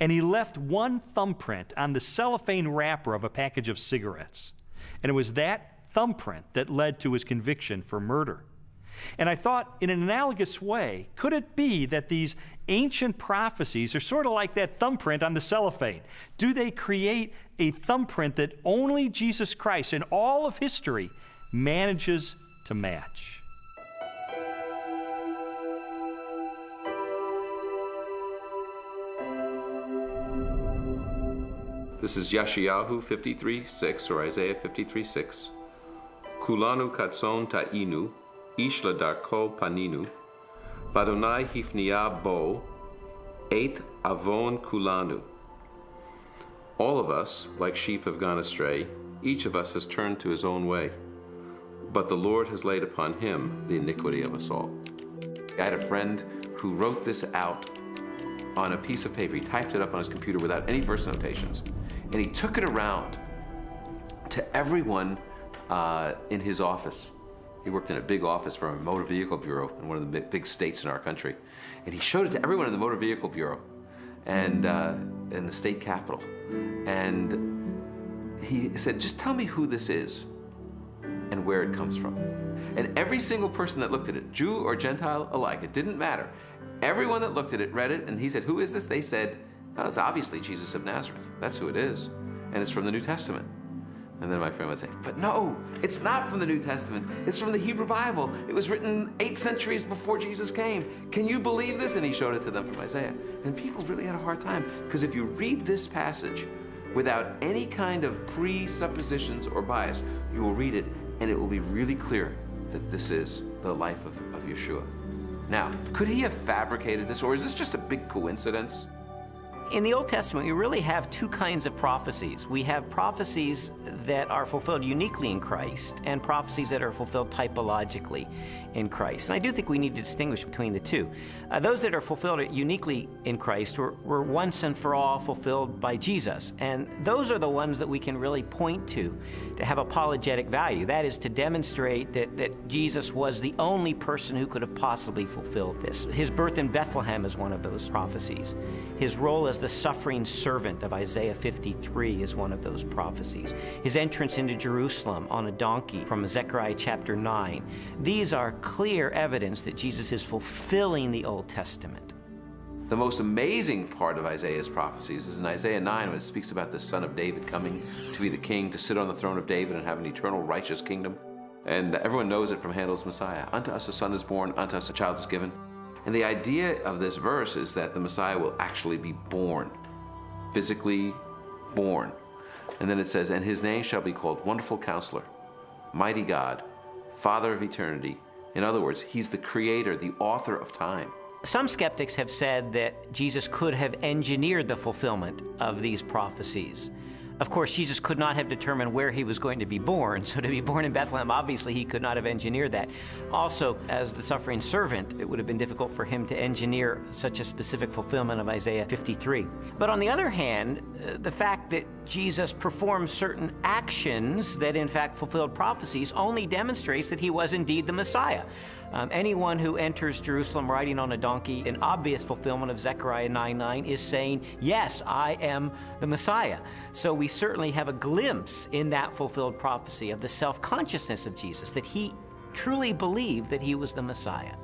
and he left one thumbprint on the cellophane wrapper of a package of cigarettes. And it was that thumbprint that led to his conviction for murder. And I thought, in an analogous way, could it be that these ancient prophecies are sort of like that thumbprint on the cellophane? Do they create a thumbprint that only Jesus Christ in all of history manages to match? This is Yeshayahu 53:6, or Isaiah 53:6. Kulanu katson ta'inu, ish ladarko paninu, vadonai hifnia bo, et avon kulanu. All of us, like sheep, have gone astray. Each of us has turned to his own way. But the Lord has laid upon him the iniquity of us all. I had a friend who wrote this out on a piece of paper. He typed it up on his computer without any verse notations. And he took it around to everyone in his office. He worked in a big office for a motor vehicle bureau in one of the big states in our country. And he showed it to everyone in the motor vehicle bureau and in the state capitol. And he said, just tell me who this is and where it comes from. And every single person that looked at it, Jew or Gentile alike, it didn't matter. Everyone that looked at it read it, and he said, who is this? They said, oh, it's obviously Jesus of Nazareth. That's who it is. And it's from the New Testament. And then my friend would say, but no, it's not from the New Testament. It's from the Hebrew Bible. It was written 8 centuries before Jesus came. Can you believe this? And he showed it to them from Isaiah. And people really had a hard time, because if you read this passage without any kind of presuppositions or bias, you will read it, and it will be really clear that this is the life of Yeshua. Now, could he have fabricated this, or is this just a big coincidence? In the Old Testament, we really have 2 kinds of prophecies. We have prophecies that are fulfilled uniquely in Christ, and prophecies that are fulfilled typologically in Christ. And I do think we need to distinguish between the two. Those that are fulfilled uniquely in Christ were once and for all fulfilled by Jesus. And those are the ones that we can really point to have apologetic value. That is, to demonstrate that Jesus was the only person who could have possibly fulfilled this. His birth in Bethlehem is one of those prophecies. His role as the suffering servant of Isaiah 53 is one of those prophecies. His entrance into Jerusalem on a donkey from Zechariah chapter 9. These are clear evidence that Jesus is fulfilling the Old Testament. The most amazing part of Isaiah's prophecies is in Isaiah 9, when it speaks about the son of David coming to be the king, to sit on the throne of David and have an eternal righteous kingdom. And everyone knows it from Handel's Messiah. Unto us a son is born, unto us a child is given. And the idea of this verse is that the Messiah will actually be born, physically born. And then it says, and his name shall be called Wonderful Counselor, Mighty God, Father of Eternity. In other words, he's the creator, the author of time. Some skeptics have said that Jesus could have engineered the fulfillment of these prophecies. Of course, Jesus could not have determined where he was going to be born, so to be born in Bethlehem, obviously he could not have engineered that. Also, as the suffering servant, it would have been difficult for him to engineer such a specific fulfillment of Isaiah 53. But on the other hand, the fact that Jesus performed certain actions that in fact fulfilled prophecies only demonstrates that he was indeed the Messiah. Anyone who enters Jerusalem riding on a donkey, an obvious fulfillment of Zechariah 9:9, is saying, yes, I am the Messiah. So we certainly have a glimpse in that fulfilled prophecy of the self-consciousness of Jesus, that he truly believed that he was the Messiah.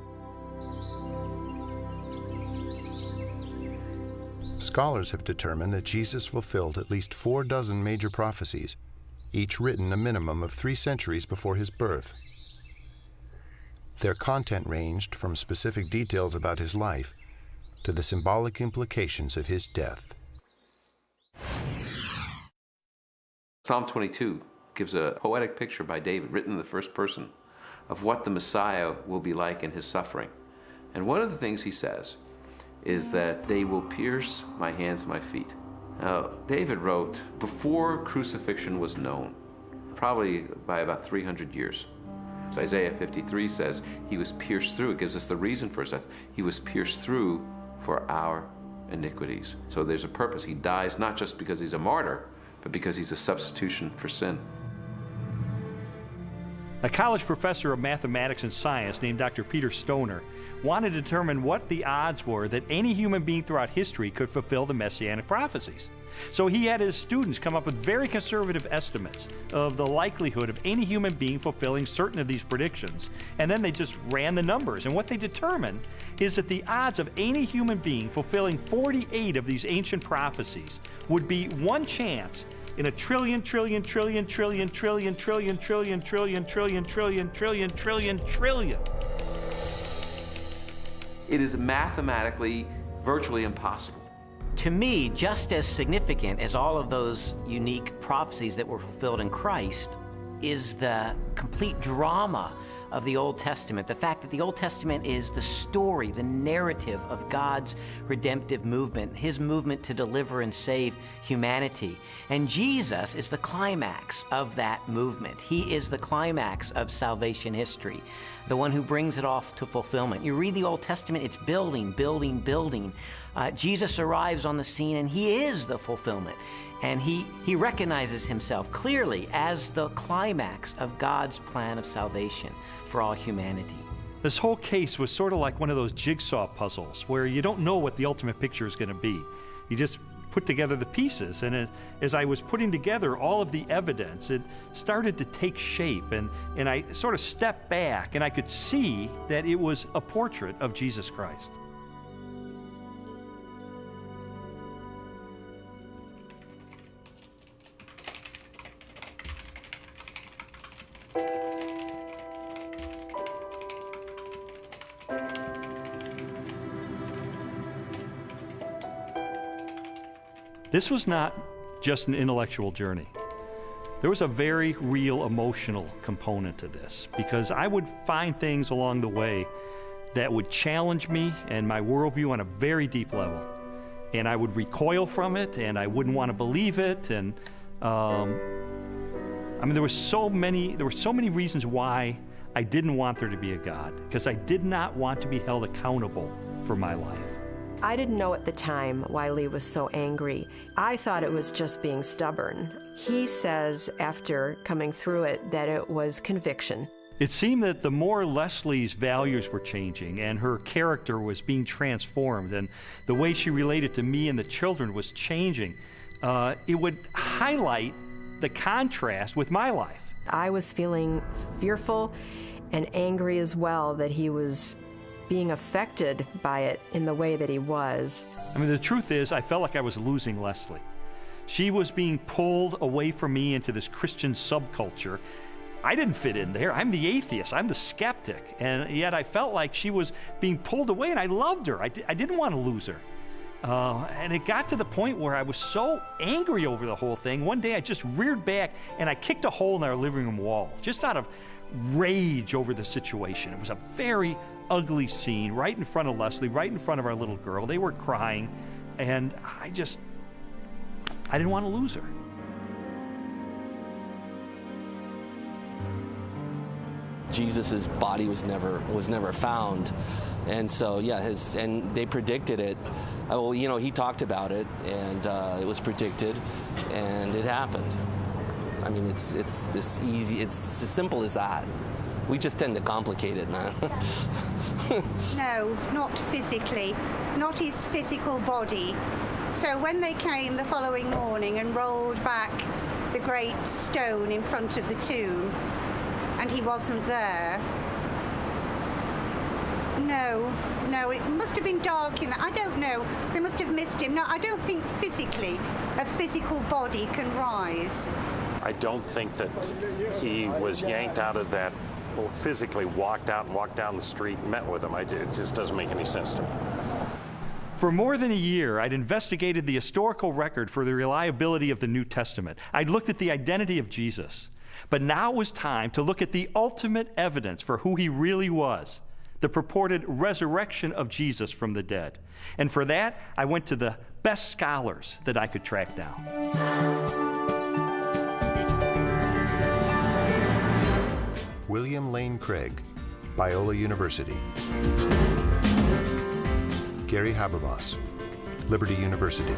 Scholars have determined that Jesus fulfilled at least 46 major prophecies, each written a minimum of 3 centuries before his birth. Their content ranged from specific details about his life to the symbolic implications of his death. Psalm 22 gives a poetic picture by David, written in the first person, of what the Messiah will be like in his suffering. And one of the things he says is that they will pierce my hands and my feet. Now, David wrote before crucifixion was known, probably by about 300 years. So Isaiah 53 says he was pierced through. It gives us the reason for his death. He was pierced through for our iniquities. So there's a purpose. He dies not just because he's a martyr, but because he's a substitution for sin. A college professor of mathematics and science named Dr. Peter Stoner wanted to determine what the odds were that any human being throughout history could fulfill the messianic prophecies. So he had his students come up with very conservative estimates of the likelihood of any human being fulfilling certain of these predictions, and then they just ran the numbers. And what they determined is that the odds of any human being fulfilling 48 of these ancient prophecies would be 1 chance in a trillion. It is mathematically virtually impossible. To me, just as significant as all of those unique prophecies that were fulfilled in Christ is the complete drama of the Old Testament. The fact that the Old Testament is the story, the narrative of God's redemptive movement, his movement to deliver and save humanity. And Jesus is the climax of that movement. He is the climax of salvation history, the one who brings it off to fulfillment. You read the Old Testament, it's building, building, building. Jesus arrives on the scene and he is the fulfillment. And he recognizes himself clearly as the climax of God's plan of salvation for all humanity. This whole case was sort of like one of those jigsaw puzzles where you don't know what the ultimate picture is going to be. You just put together the pieces, and as I was putting together all of the evidence, it started to take shape, and I sort of stepped back and I could see that it was a portrait of Jesus Christ. This was not just an intellectual journey. There was a very real emotional component to this, because I would find things along the way that would challenge me and my worldview on a very deep level. And I would recoil from it, and I wouldn't want to believe it. And I mean, there were so many reasons why I didn't want there to be a God, because I did not want to be held accountable for my life. I didn't know at the time why Lee was so angry. I thought it was just being stubborn. He says, after coming through it, that it was conviction. It seemed that the more Leslie's values were changing and her character was being transformed and the way she related to me and the children was changing, it would highlight the contrast with my life. I was feeling fearful and angry as well that he was being affected by it in the way that he was. I mean, the truth is, I felt like I was losing Leslie. She was being pulled away from me into this Christian subculture. I didn't fit in there. I'm the atheist. I'm the skeptic. And yet I felt like she was being pulled away, and I loved her. I didn't want to lose her. And it got to the point where I was so angry over the whole thing. One day I just reared back and I kicked a hole in our living room wall, just out of rage over the situation. It was a very ugly scene right in front of Leslie, right in front of our little girl. They were crying, and I didn't want to lose her. Jesus's body was never found, and so and they predicted it. Well, you know, he talked about it, and it was predicted, and it happened. I mean, it's this easy. It's as simple as that. We just tend to complicate it, man. No, not physically, not his physical body. So when they came the following morning and rolled back the great stone in front of the tomb, and he wasn't there, no, it must have been dark in that. I don't know. They must have missed him. No, I don't think physically a physical body can rise. I don't think that he was yanked out of that, or physically walked out and walked down the street and met with him. It just doesn't make any sense to me. For more than a year, I'd investigated the historical record for the reliability of the New Testament. I'd looked at the identity of Jesus. But now it was time to look at the ultimate evidence for who he really was, the purported resurrection of Jesus from the dead. And for that, I went to the best scholars that I could track down. William Lane Craig, Biola University. Gary Habermas, Liberty University.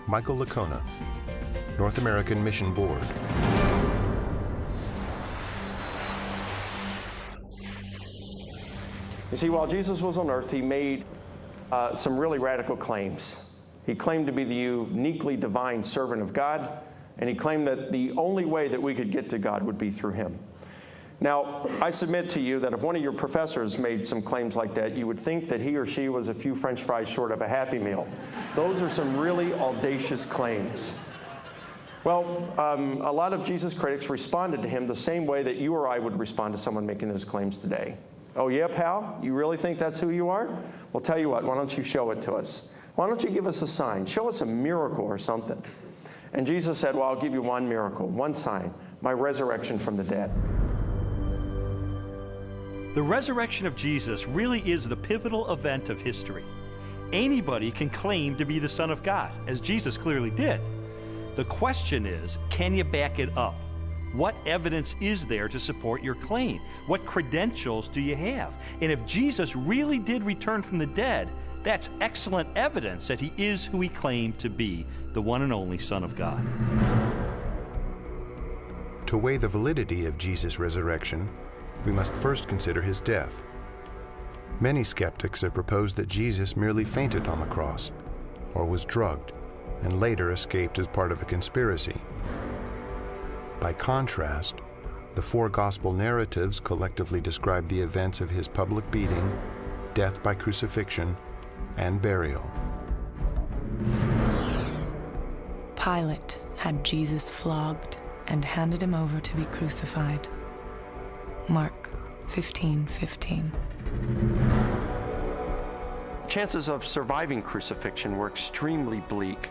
Michael Licona, North American Mission Board. You see, while Jesus was on earth, he made some really radical claims. He claimed to be the uniquely divine servant of God, and he claimed that the only way that we could get to God would be through him. Now, I submit to you that if one of your professors made some claims like that, you would think that he or she was a few French fries short of a Happy Meal. Those are some really audacious claims. Well, a lot of Jesus critics responded to him the same way that you or I would respond to someone making those claims today. Oh yeah, pal? You really think that's who you are? Well, tell you what, why don't you show it to us? Why don't you give us a sign? Show us a miracle or something. And Jesus said, well, I'll give you one miracle, one sign, my resurrection from the dead. The resurrection of Jesus really is the pivotal event of history. Anybody can claim to be the Son of God, as Jesus clearly did. The question is, can you back it up? What evidence is there to support your claim? What credentials do you have? And if Jesus really did return from the dead, that's excellent evidence that he is who he claimed to be, the one and only Son of God. To weigh the validity of Jesus' resurrection, we must first consider his death. Many skeptics have proposed that Jesus merely fainted on the cross, or was drugged, and later escaped as part of a conspiracy. By contrast, the four gospel narratives collectively describe the events of his public beating, death by crucifixion, and burial. Pilate had Jesus flogged and handed him over to be crucified. Mark 15:15. Chances of surviving crucifixion were extremely bleak.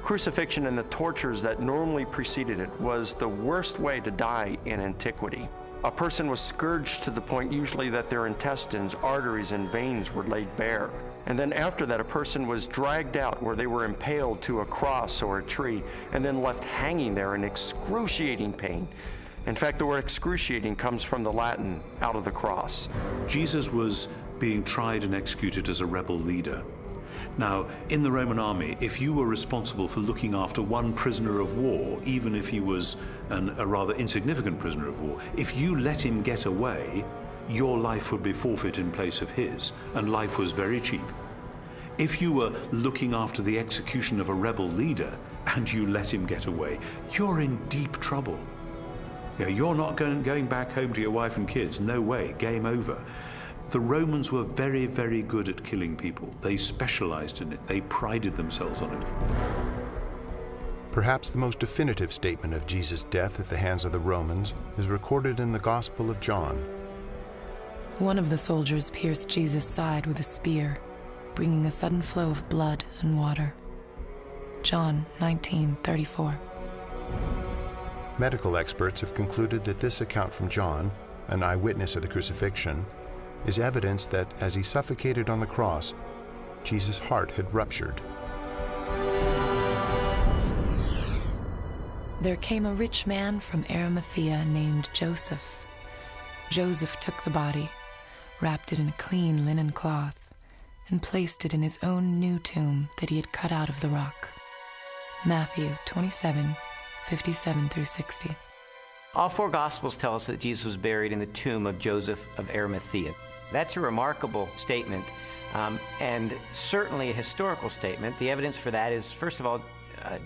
Crucifixion and the tortures that normally preceded it was the worst way to die in antiquity. A person was scourged to the point usually that their intestines, arteries, and veins were laid bare. And then after that, a person was dragged out where they were impaled to a cross or a tree and then left hanging there in excruciating pain. In fact, the word excruciating comes from the Latin, out of the cross. Jesus was being tried and executed as a rebel leader. Now, in the Roman army, if you were responsible for looking after one prisoner of war, even if he was a rather insignificant prisoner of war, if you let him get away, your life would be forfeit in place of his, and life was very cheap. If you were looking after the execution of a rebel leader and you let him get away, you're in deep trouble. Yeah, you're not going back home to your wife and kids. No way, game over. The Romans were very, very good at killing people. They specialized in it. They prided themselves on it. Perhaps the most definitive statement of Jesus' death at the hands of the Romans is recorded in the Gospel of John. One of the soldiers pierced Jesus' side with a spear, bringing a sudden flow of blood and water. John 19:34. Medical experts have concluded that this account from John, an eyewitness of the crucifixion, is evidence that as he suffocated on the cross, Jesus' heart had ruptured. There came a rich man from Arimathea named Joseph. Joseph took the body, wrapped it in a clean linen cloth, and placed it in his own new tomb that he had cut out of the rock. Matthew 27, 57 through 60. All four Gospels tell us that Jesus was buried in the tomb of Joseph of Arimathea. That's a remarkable statement, and certainly a historical statement. The evidence for that is, first of all,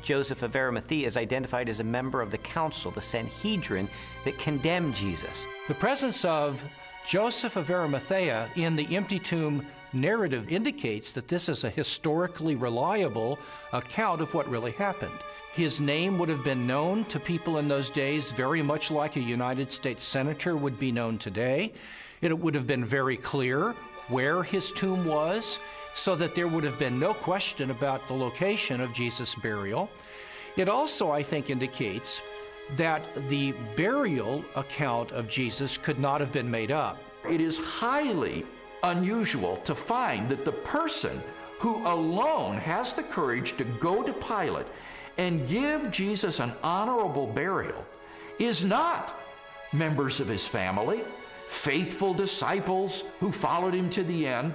Joseph of Arimathea is identified as a member of the council, the Sanhedrin, that condemned Jesus. The presence of Joseph of Arimathea in the empty tomb narrative indicates that this is a historically reliable account of what really happened. His name would have been known to people in those days very much like a United States senator would be known today. It would have been very clear where his tomb was, so that there would have been no question about the location of Jesus' burial. It also, I think, indicates that the burial account of Jesus could not have been made up. It is highly unusual to find that the person who alone has the courage to go to Pilate and give Jesus an honorable burial is not members of his family, faithful disciples who followed him to the end.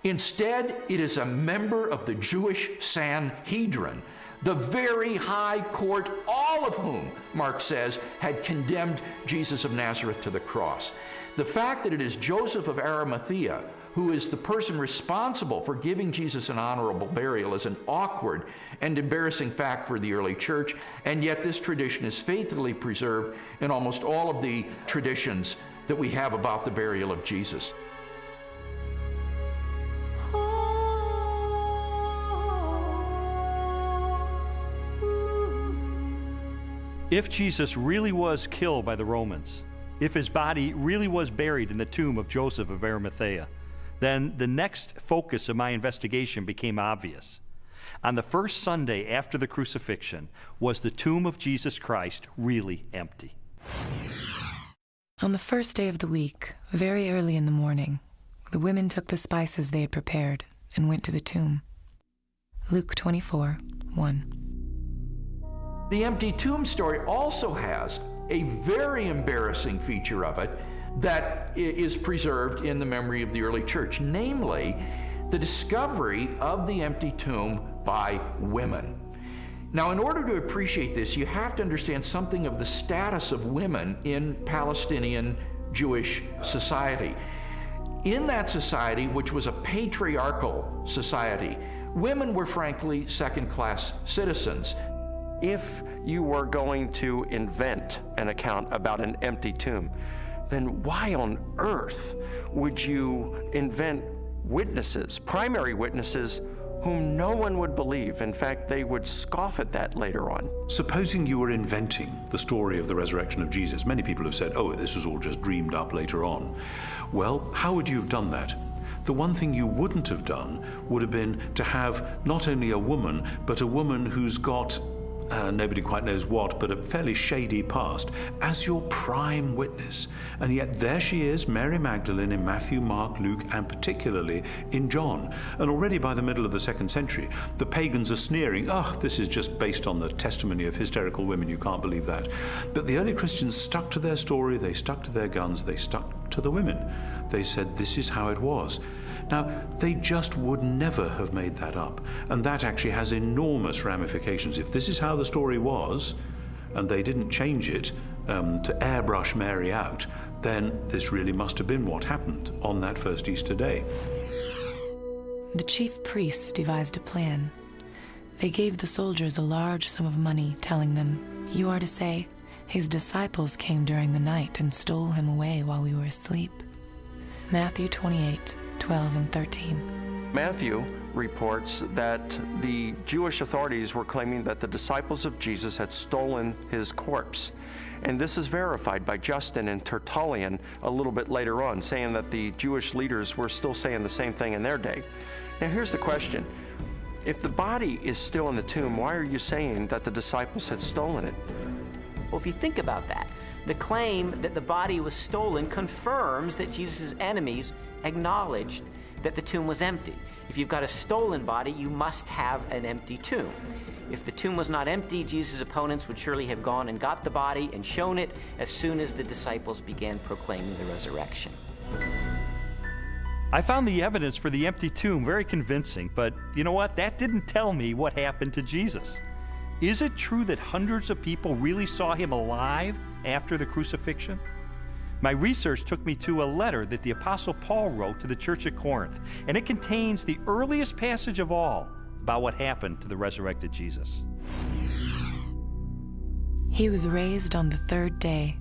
Instead, it is a member of the Jewish Sanhedrin, the very high court, all of whom, Mark says, had condemned Jesus of Nazareth to the cross. The fact that it is Joseph of Arimathea who is the person responsible for giving Jesus an honorable burial is an awkward and embarrassing fact for the early church, and yet this tradition is faithfully preserved in almost all of the traditions that we have about the burial of Jesus. If Jesus really was killed by the Romans, if his body really was buried in the tomb of Joseph of Arimathea, then the next focus of my investigation became obvious. On the first Sunday after the crucifixion, was the tomb of Jesus Christ really empty? On the first day of the week, very early in the morning, the women took the spices they had prepared and went to the tomb. Luke 24, 1. The empty tomb story also has a very embarrassing feature of it that is preserved in the memory of the early church, namely the discovery of the empty tomb by women. Now, in order to appreciate this, you have to understand something of the status of women in Palestinian Jewish society. In that society, which was a patriarchal society, women were frankly second-class citizens. If you were going to invent an account about an empty tomb, then why on earth would you invent witnesses, primary witnesses, whom no one would believe? In fact, they would scoff at that later on. Supposing you were inventing the story of the resurrection of Jesus, many people have said, oh, this was all just dreamed up later on. Well, how would you have done that? The one thing you wouldn't have done would have been to have not only a woman, but a woman who's got nobody quite knows what, but a fairly shady past, as your prime witness. And yet there she is, Mary Magdalene, in Matthew, Mark, Luke, and particularly in John. And already by the middle of the 2nd century, the pagans are sneering, oh, this is just based on the testimony of hysterical women, you can't believe that. But the early Christians stuck to their story, they stuck to their guns, they stuck to the women. They said this is how it was. Now, they just would never have made that up, and that actually has enormous ramifications. If this is how the story was, and they didn't change it to airbrush Mary out, then this really must have been what happened on that first Easter day. The chief priests devised a plan. They gave the soldiers a large sum of money, telling them, "You are to say, his disciples came during the night and stole him away while we were asleep." Matthew 28, 12 and 13. Matthew reports that the Jewish authorities were claiming that the disciples of Jesus had stolen his corpse. And this is verified by Justin and Tertullian a little bit later on, saying that the Jewish leaders were still saying the same thing in their day. Now here's the question. If the body is still in the tomb, why are you saying that the disciples had stolen it? Well, if you think about that, the claim that the body was stolen confirms that Jesus' enemies acknowledged that the tomb was empty. If you've got a stolen body, you must have an empty tomb. If the tomb was not empty, Jesus' opponents would surely have gone and got the body and shown it as soon as the disciples began proclaiming the resurrection. I found the evidence for the empty tomb very convincing, but you know what? That didn't tell me what happened to Jesus. Is it true that hundreds of people really saw him alive after the crucifixion? My research took me to a letter that the Apostle Paul wrote to the church at Corinth, and it contains the earliest passage of all about what happened to the resurrected Jesus. He was raised on the third day.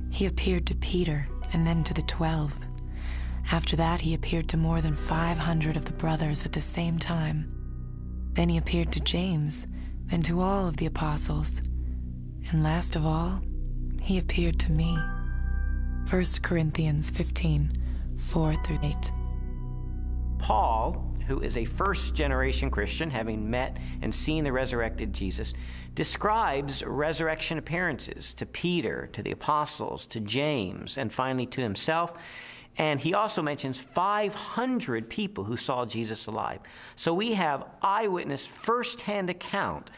He appeared to Peter and then to the 12. After that, he appeared to more than 500 of the brothers at the same time. Then he appeared to James, then to all of the apostles. And last of all, he appeared to me. 1 Corinthians 15, 4-8. Paul, who is a first-generation Christian, having met and seen the resurrected Jesus, describes resurrection appearances to Peter, to the apostles, to James, and finally to himself. And he also mentions 500 people who saw Jesus alive. So we have eyewitness first-hand account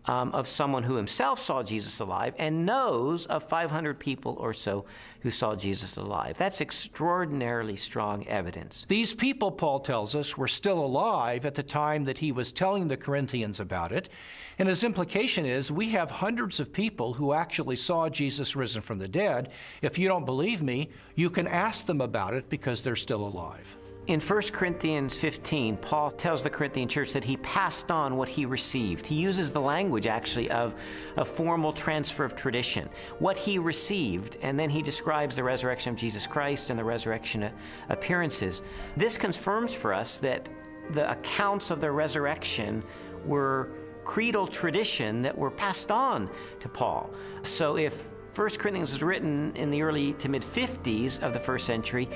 of someone who himself saw Jesus alive and knows of 500 people or so who saw Jesus alive. That's extraordinarily strong evidence. These people, Paul tells us, were still alive at the time that he was telling the Corinthians about it. And his implication is we have hundreds of people who actually saw Jesus risen from the dead. If you don't believe me, you can ask them about it because they're still alive. In 1 Corinthians 15, Paul tells the Corinthian church that he passed on what he received. He uses the language, actually, of a formal transfer of tradition. What he received, and then he describes the resurrection of Jesus Christ and the resurrection appearances. This confirms for us that the accounts of the resurrection were creedal tradition that were passed on to Paul. So if 1 Corinthians was written in the early to mid-50s of the first century,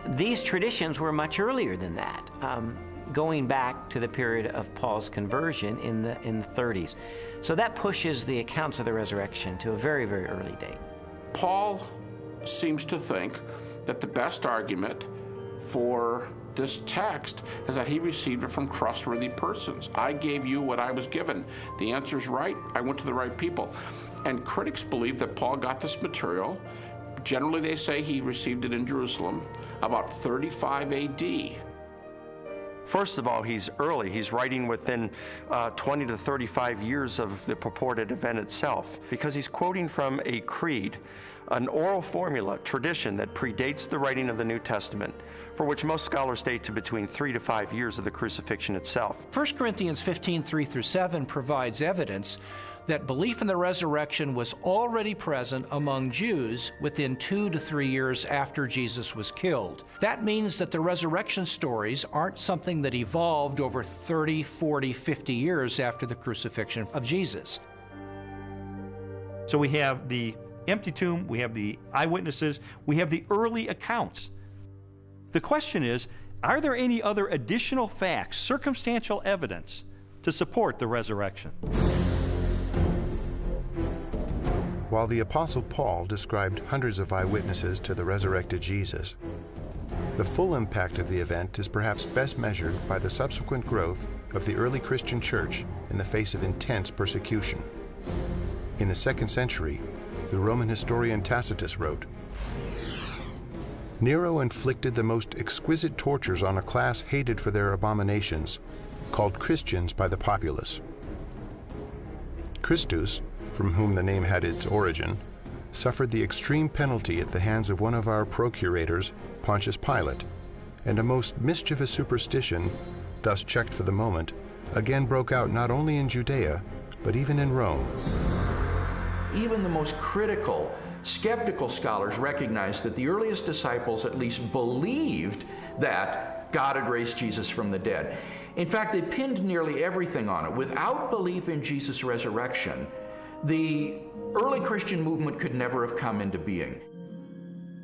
these traditions were much earlier than that, going back to the period of Paul's conversion in the 30s. So that pushes the accounts of the resurrection to a very, very early date. Paul seems to think that the best argument for this text is that he received it from trustworthy persons. I gave you what I was given. The answer's right. I went to the right people. And critics believe that Paul got this material. Generally, they say he received it in Jerusalem about 35 AD. First of all, he's early. He's writing within 20 to 35 years of the purported event itself, because he's quoting from a creed, an oral formula, tradition that predates the writing of the New Testament, for which most scholars date to between 3 to 5 years of the crucifixion itself. 1 Corinthians 15, 3-7 provides evidence that belief in the resurrection was already present among Jews within 2 to 3 years after Jesus was killed. That means that the resurrection stories aren't something that evolved over 30, 40, 50 years after the crucifixion of Jesus. So we have the empty tomb, we have the eyewitnesses, we have the early accounts. The question is, are there any other additional facts, circumstantial evidence, to support the resurrection? While the Apostle Paul described hundreds of eyewitnesses to the resurrected Jesus, the full impact of the event is perhaps best measured by the subsequent growth of the early Christian church in the face of intense persecution. In the 2nd century, the Roman historian Tacitus wrote, "Nero inflicted the most exquisite tortures on a class hated for their abominations, called Christians by the populace. Christus, from whom the name had its origin, suffered the extreme penalty at the hands of one of our procurators, Pontius Pilate, and a most mischievous superstition, thus checked for the moment, again broke out not only in Judea, but even in Rome." Even the most critical, skeptical scholars recognize that the earliest disciples at least believed that God had raised Jesus from the dead. In fact, they pinned nearly everything on it. Without belief in Jesus' resurrection, the early Christian movement could never have come into being.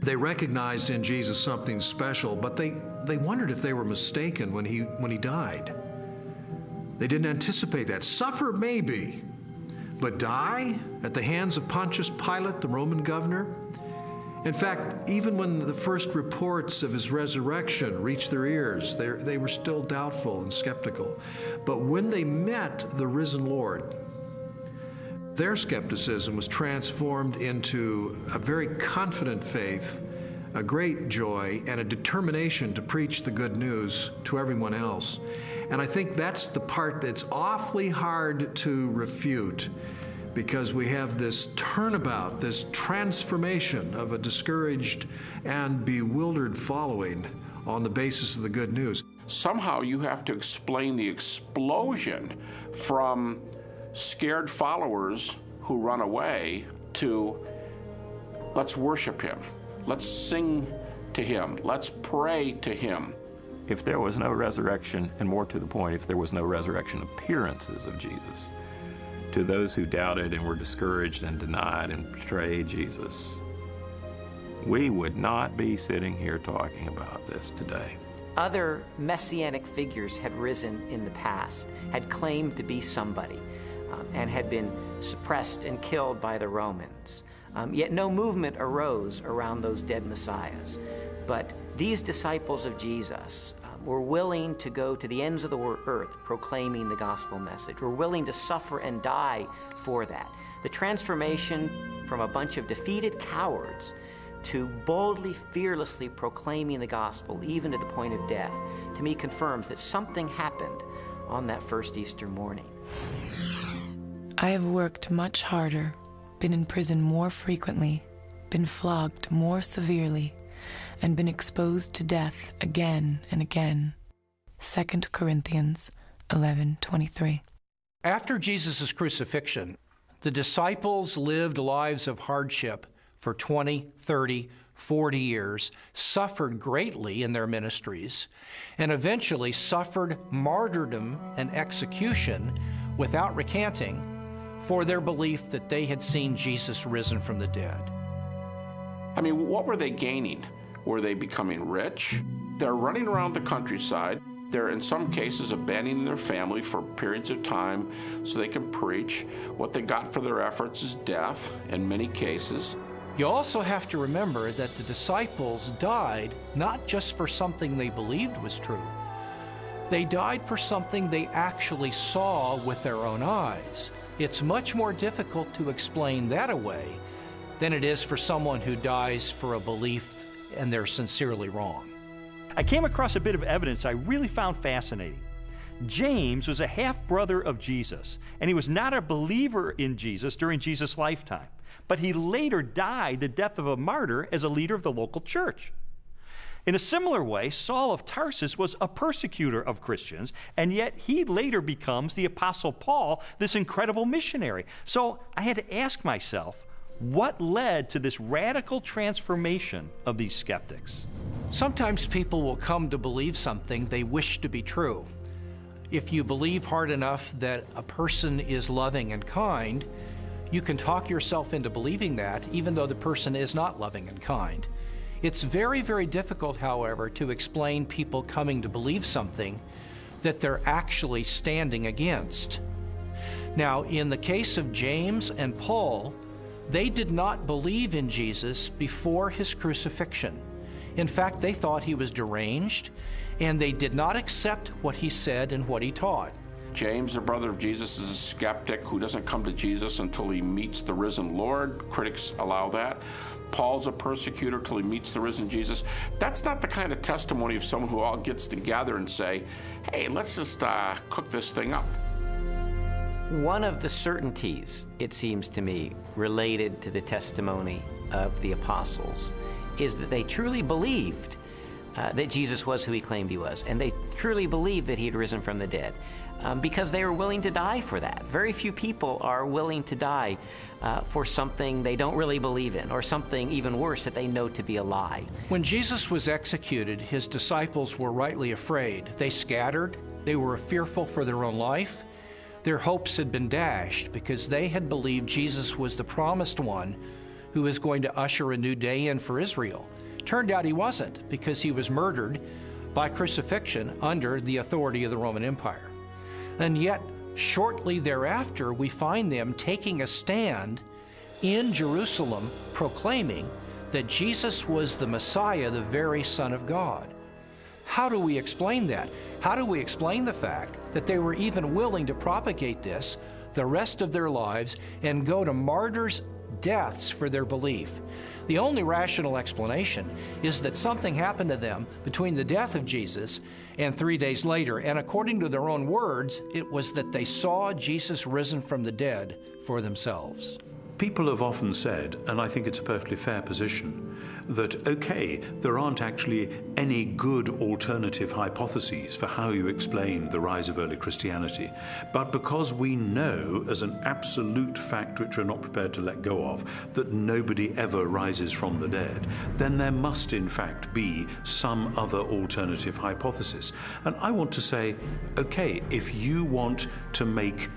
They recognized in Jesus something special, but they wondered if they were mistaken when he died. They didn't anticipate that. Suffer maybe, but die at the hands of Pontius Pilate, the Roman governor? In fact, even when the first reports of his resurrection reached their ears, they were still doubtful and skeptical. But when they met the risen Lord, their skepticism was transformed into a very confident faith a great joy and a determination to preach the good news to everyone else. And I think that's the part that's awfully hard to refute, because we have this turnabout, this transformation of a discouraged and bewildered following on the basis of the good news. Somehow you have to explain the explosion from scared followers who run away to let's worship him, let's sing to him, let's pray to him. If there was no resurrection, and more to the point, if there was no resurrection appearances of Jesus, to those who doubted and were discouraged and denied and betrayed Jesus, we would not be sitting here talking about this today. Other messianic figures had risen in the past, had claimed to be somebody, and had been suppressed and killed by the Romans. Yet no movement arose around those dead messiahs. But these disciples of Jesus were willing to go to the ends of the earth proclaiming the gospel message. Were willing to suffer and die for that. The transformation from a bunch of defeated cowards to boldly, fearlessly proclaiming the gospel, even to the point of death, to me confirms that something happened on that first Easter morning. I have worked much harder, been in prison more frequently, been flogged more severely, and been exposed to death again and again. 2 Corinthians 11:23. After Jesus' crucifixion, the disciples lived lives of hardship for 20, 30, 40 years, suffered greatly in their ministries, and eventually suffered martyrdom and execution without recanting for their belief that they had seen Jesus risen from the dead. I mean, what were they gaining? Were they becoming rich? They're running around the countryside. They're, in some cases, abandoning their family for periods of time so they can preach. What they got for their efforts is death, in many cases. You also have to remember that the disciples died not just for something they believed was true. They died for something they actually saw with their own eyes. It's much more difficult to explain that away than it is for someone who dies for a belief and they're sincerely wrong. I came across a bit of evidence I really found fascinating. James was a half-brother of Jesus, and he was not a believer in Jesus during Jesus' lifetime, but he later died the death of a martyr as a leader of the local church. In a similar way, Saul of Tarsus was a persecutor of Christians, and yet he later becomes the Apostle Paul, this incredible missionary. So I had to ask myself, what led to this radical transformation of these skeptics? Sometimes people will come to believe something they wish to be true. If you believe hard enough that a person is loving and kind, you can talk yourself into believing that, even though the person is not loving and kind. It's very, very difficult, however, to explain people coming to believe something that they're actually standing against. Now, in the case of James and Paul, they did not believe in Jesus before his crucifixion. In fact, they thought he was deranged, and they did not accept what he said and what he taught. James, the brother of Jesus, is a skeptic who doesn't come to Jesus until he meets the risen Lord. Critics allow that. Paul's a persecutor till he meets the risen Jesus. That's not the kind of testimony of someone who all gets together and say, hey, let's just cook this thing up. One of the certainties, it seems to me, related to the testimony of the apostles is that they truly believed that Jesus was who he claimed he was, and they truly believed that he had risen from the dead because they were willing to die for that. Very few people are willing to die for something they don't really believe in, or something even worse that they know to be a lie. When Jesus was executed, his disciples were rightly afraid. They scattered. They were fearful for their own life. Their hopes had been dashed because they had believed Jesus was the promised one who was going to usher a new day in for Israel. Turned out he wasn't, because he was murdered by crucifixion under the authority of the Roman Empire. And yet, shortly thereafter, we find them taking a stand in Jerusalem, proclaiming that Jesus was the Messiah, the very Son of God. How do we explain that? How do we explain the fact that they were even willing to propagate this the rest of their lives and go to martyrs deaths for their belief. The only rational explanation is that something happened to them between the death of Jesus and 3 days later, and according to their own words, it was that they saw Jesus risen from the dead for themselves. People have often said, and I think it's a perfectly fair position, that okay, there aren't actually any good alternative hypotheses for how you explain the rise of early Christianity, but because we know as an absolute fact which we're not prepared to let go of, that nobody ever rises from the dead, then there must in fact be some other alternative hypothesis. And I want to say, okay, if you want to make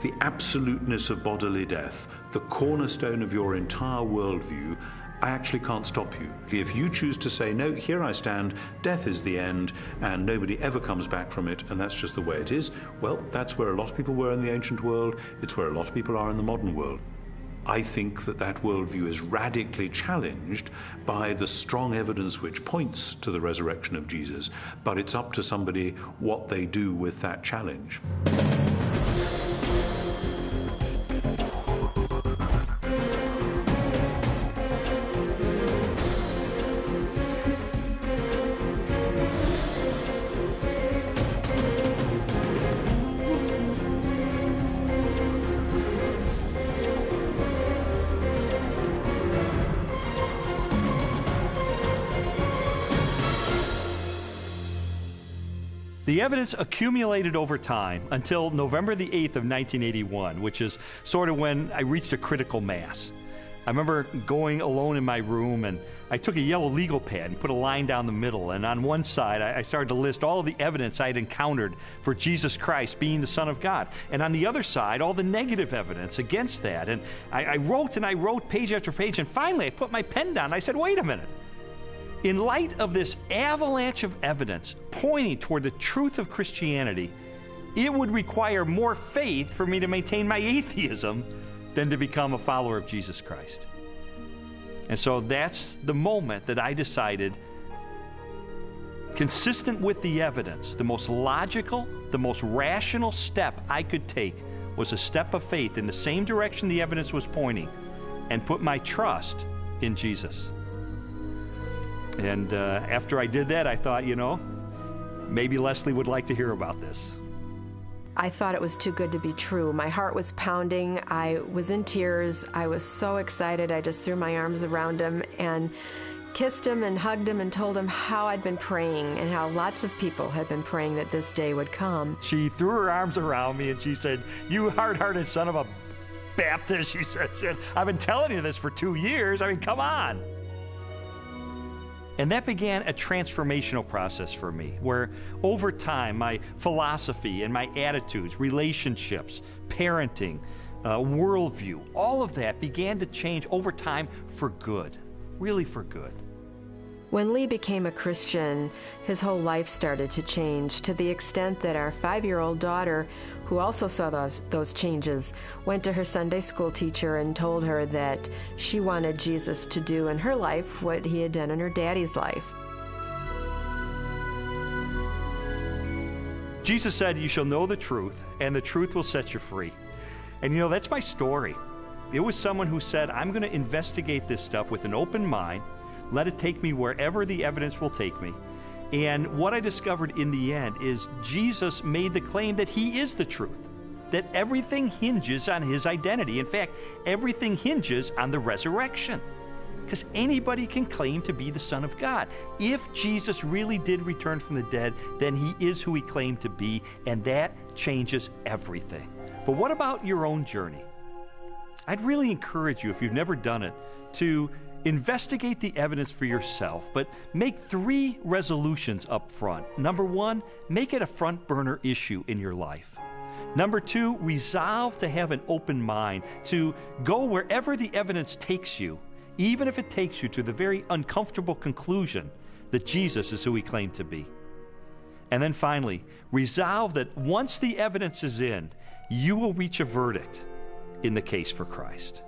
the absoluteness of bodily death the cornerstone of your entire worldview, I actually can't stop you. If you choose to say, no, here I stand, death is the end, and nobody ever comes back from it, and that's just the way it is, well, that's where a lot of people were in the ancient world, it's where a lot of people are in the modern world. I think that that worldview is radically challenged by the strong evidence which points to the resurrection of Jesus, but it's up to somebody what they do with that challenge. The evidence accumulated over time until November the 8th of 1981, which is sort of when I reached a critical mass. I remember going alone in my room, and I took a yellow legal pad and put a line down the middle, and on one side I started to list all of the evidence I'd encountered for Jesus Christ being the Son of God, and on the other side all the negative evidence against that. And I wrote and I wrote page after page, and finally I put my pen down and I said, wait a minute. In light of this avalanche of evidence pointing toward the truth of Christianity, it would require more faith for me to maintain my atheism than to become a follower of Jesus Christ. And so that's the moment that I decided, consistent with the evidence, the most logical, the most rational step I could take was a step of faith in the same direction the evidence was pointing, and put my trust in Jesus. And after I did that, I thought, you know, maybe Leslie would like to hear about this. I thought it was too good to be true. My heart was pounding. I was in tears. I was so excited. I just threw my arms around him and kissed him and hugged him and told him how I'd been praying and how lots of people had been praying that this day would come. She threw her arms around me and she said, "You hard-hearted son of a Baptist," she said, "I've been telling you this for 2 years. I mean, come on." And that began a transformational process for me, where over time my philosophy and my attitudes, relationships, parenting, worldview, all of that began to change over time for good, really for good. When Lee became a Christian, his whole life started to change, to the extent that our 5-year-old daughter, who also saw those changes, went to her Sunday school teacher and told her that she wanted Jesus to do in her life what he had done in her daddy's life. Jesus said, "You shall know the truth, and the truth will set you free." And you know, that's my story. It was someone who said, I'm going to investigate this stuff with an open mind, let it take me wherever the evidence will take me. And what I discovered in the end is Jesus made the claim that he is the truth, that everything hinges on his identity. In fact, everything hinges on the resurrection, because anybody can claim to be the Son of God. If Jesus really did return from the dead, then he is who he claimed to be, and that changes everything. But what about your own journey? I'd really encourage you, if you've never done it, to investigate the evidence for yourself, but make 3 resolutions up front. Number 1, make it a front burner issue in your life. Number 2, resolve to have an open mind, to go wherever the evidence takes you, even if it takes you to the very uncomfortable conclusion that Jesus is who he claimed to be. And then finally, resolve that once the evidence is in, you will reach a verdict in the case for Christ.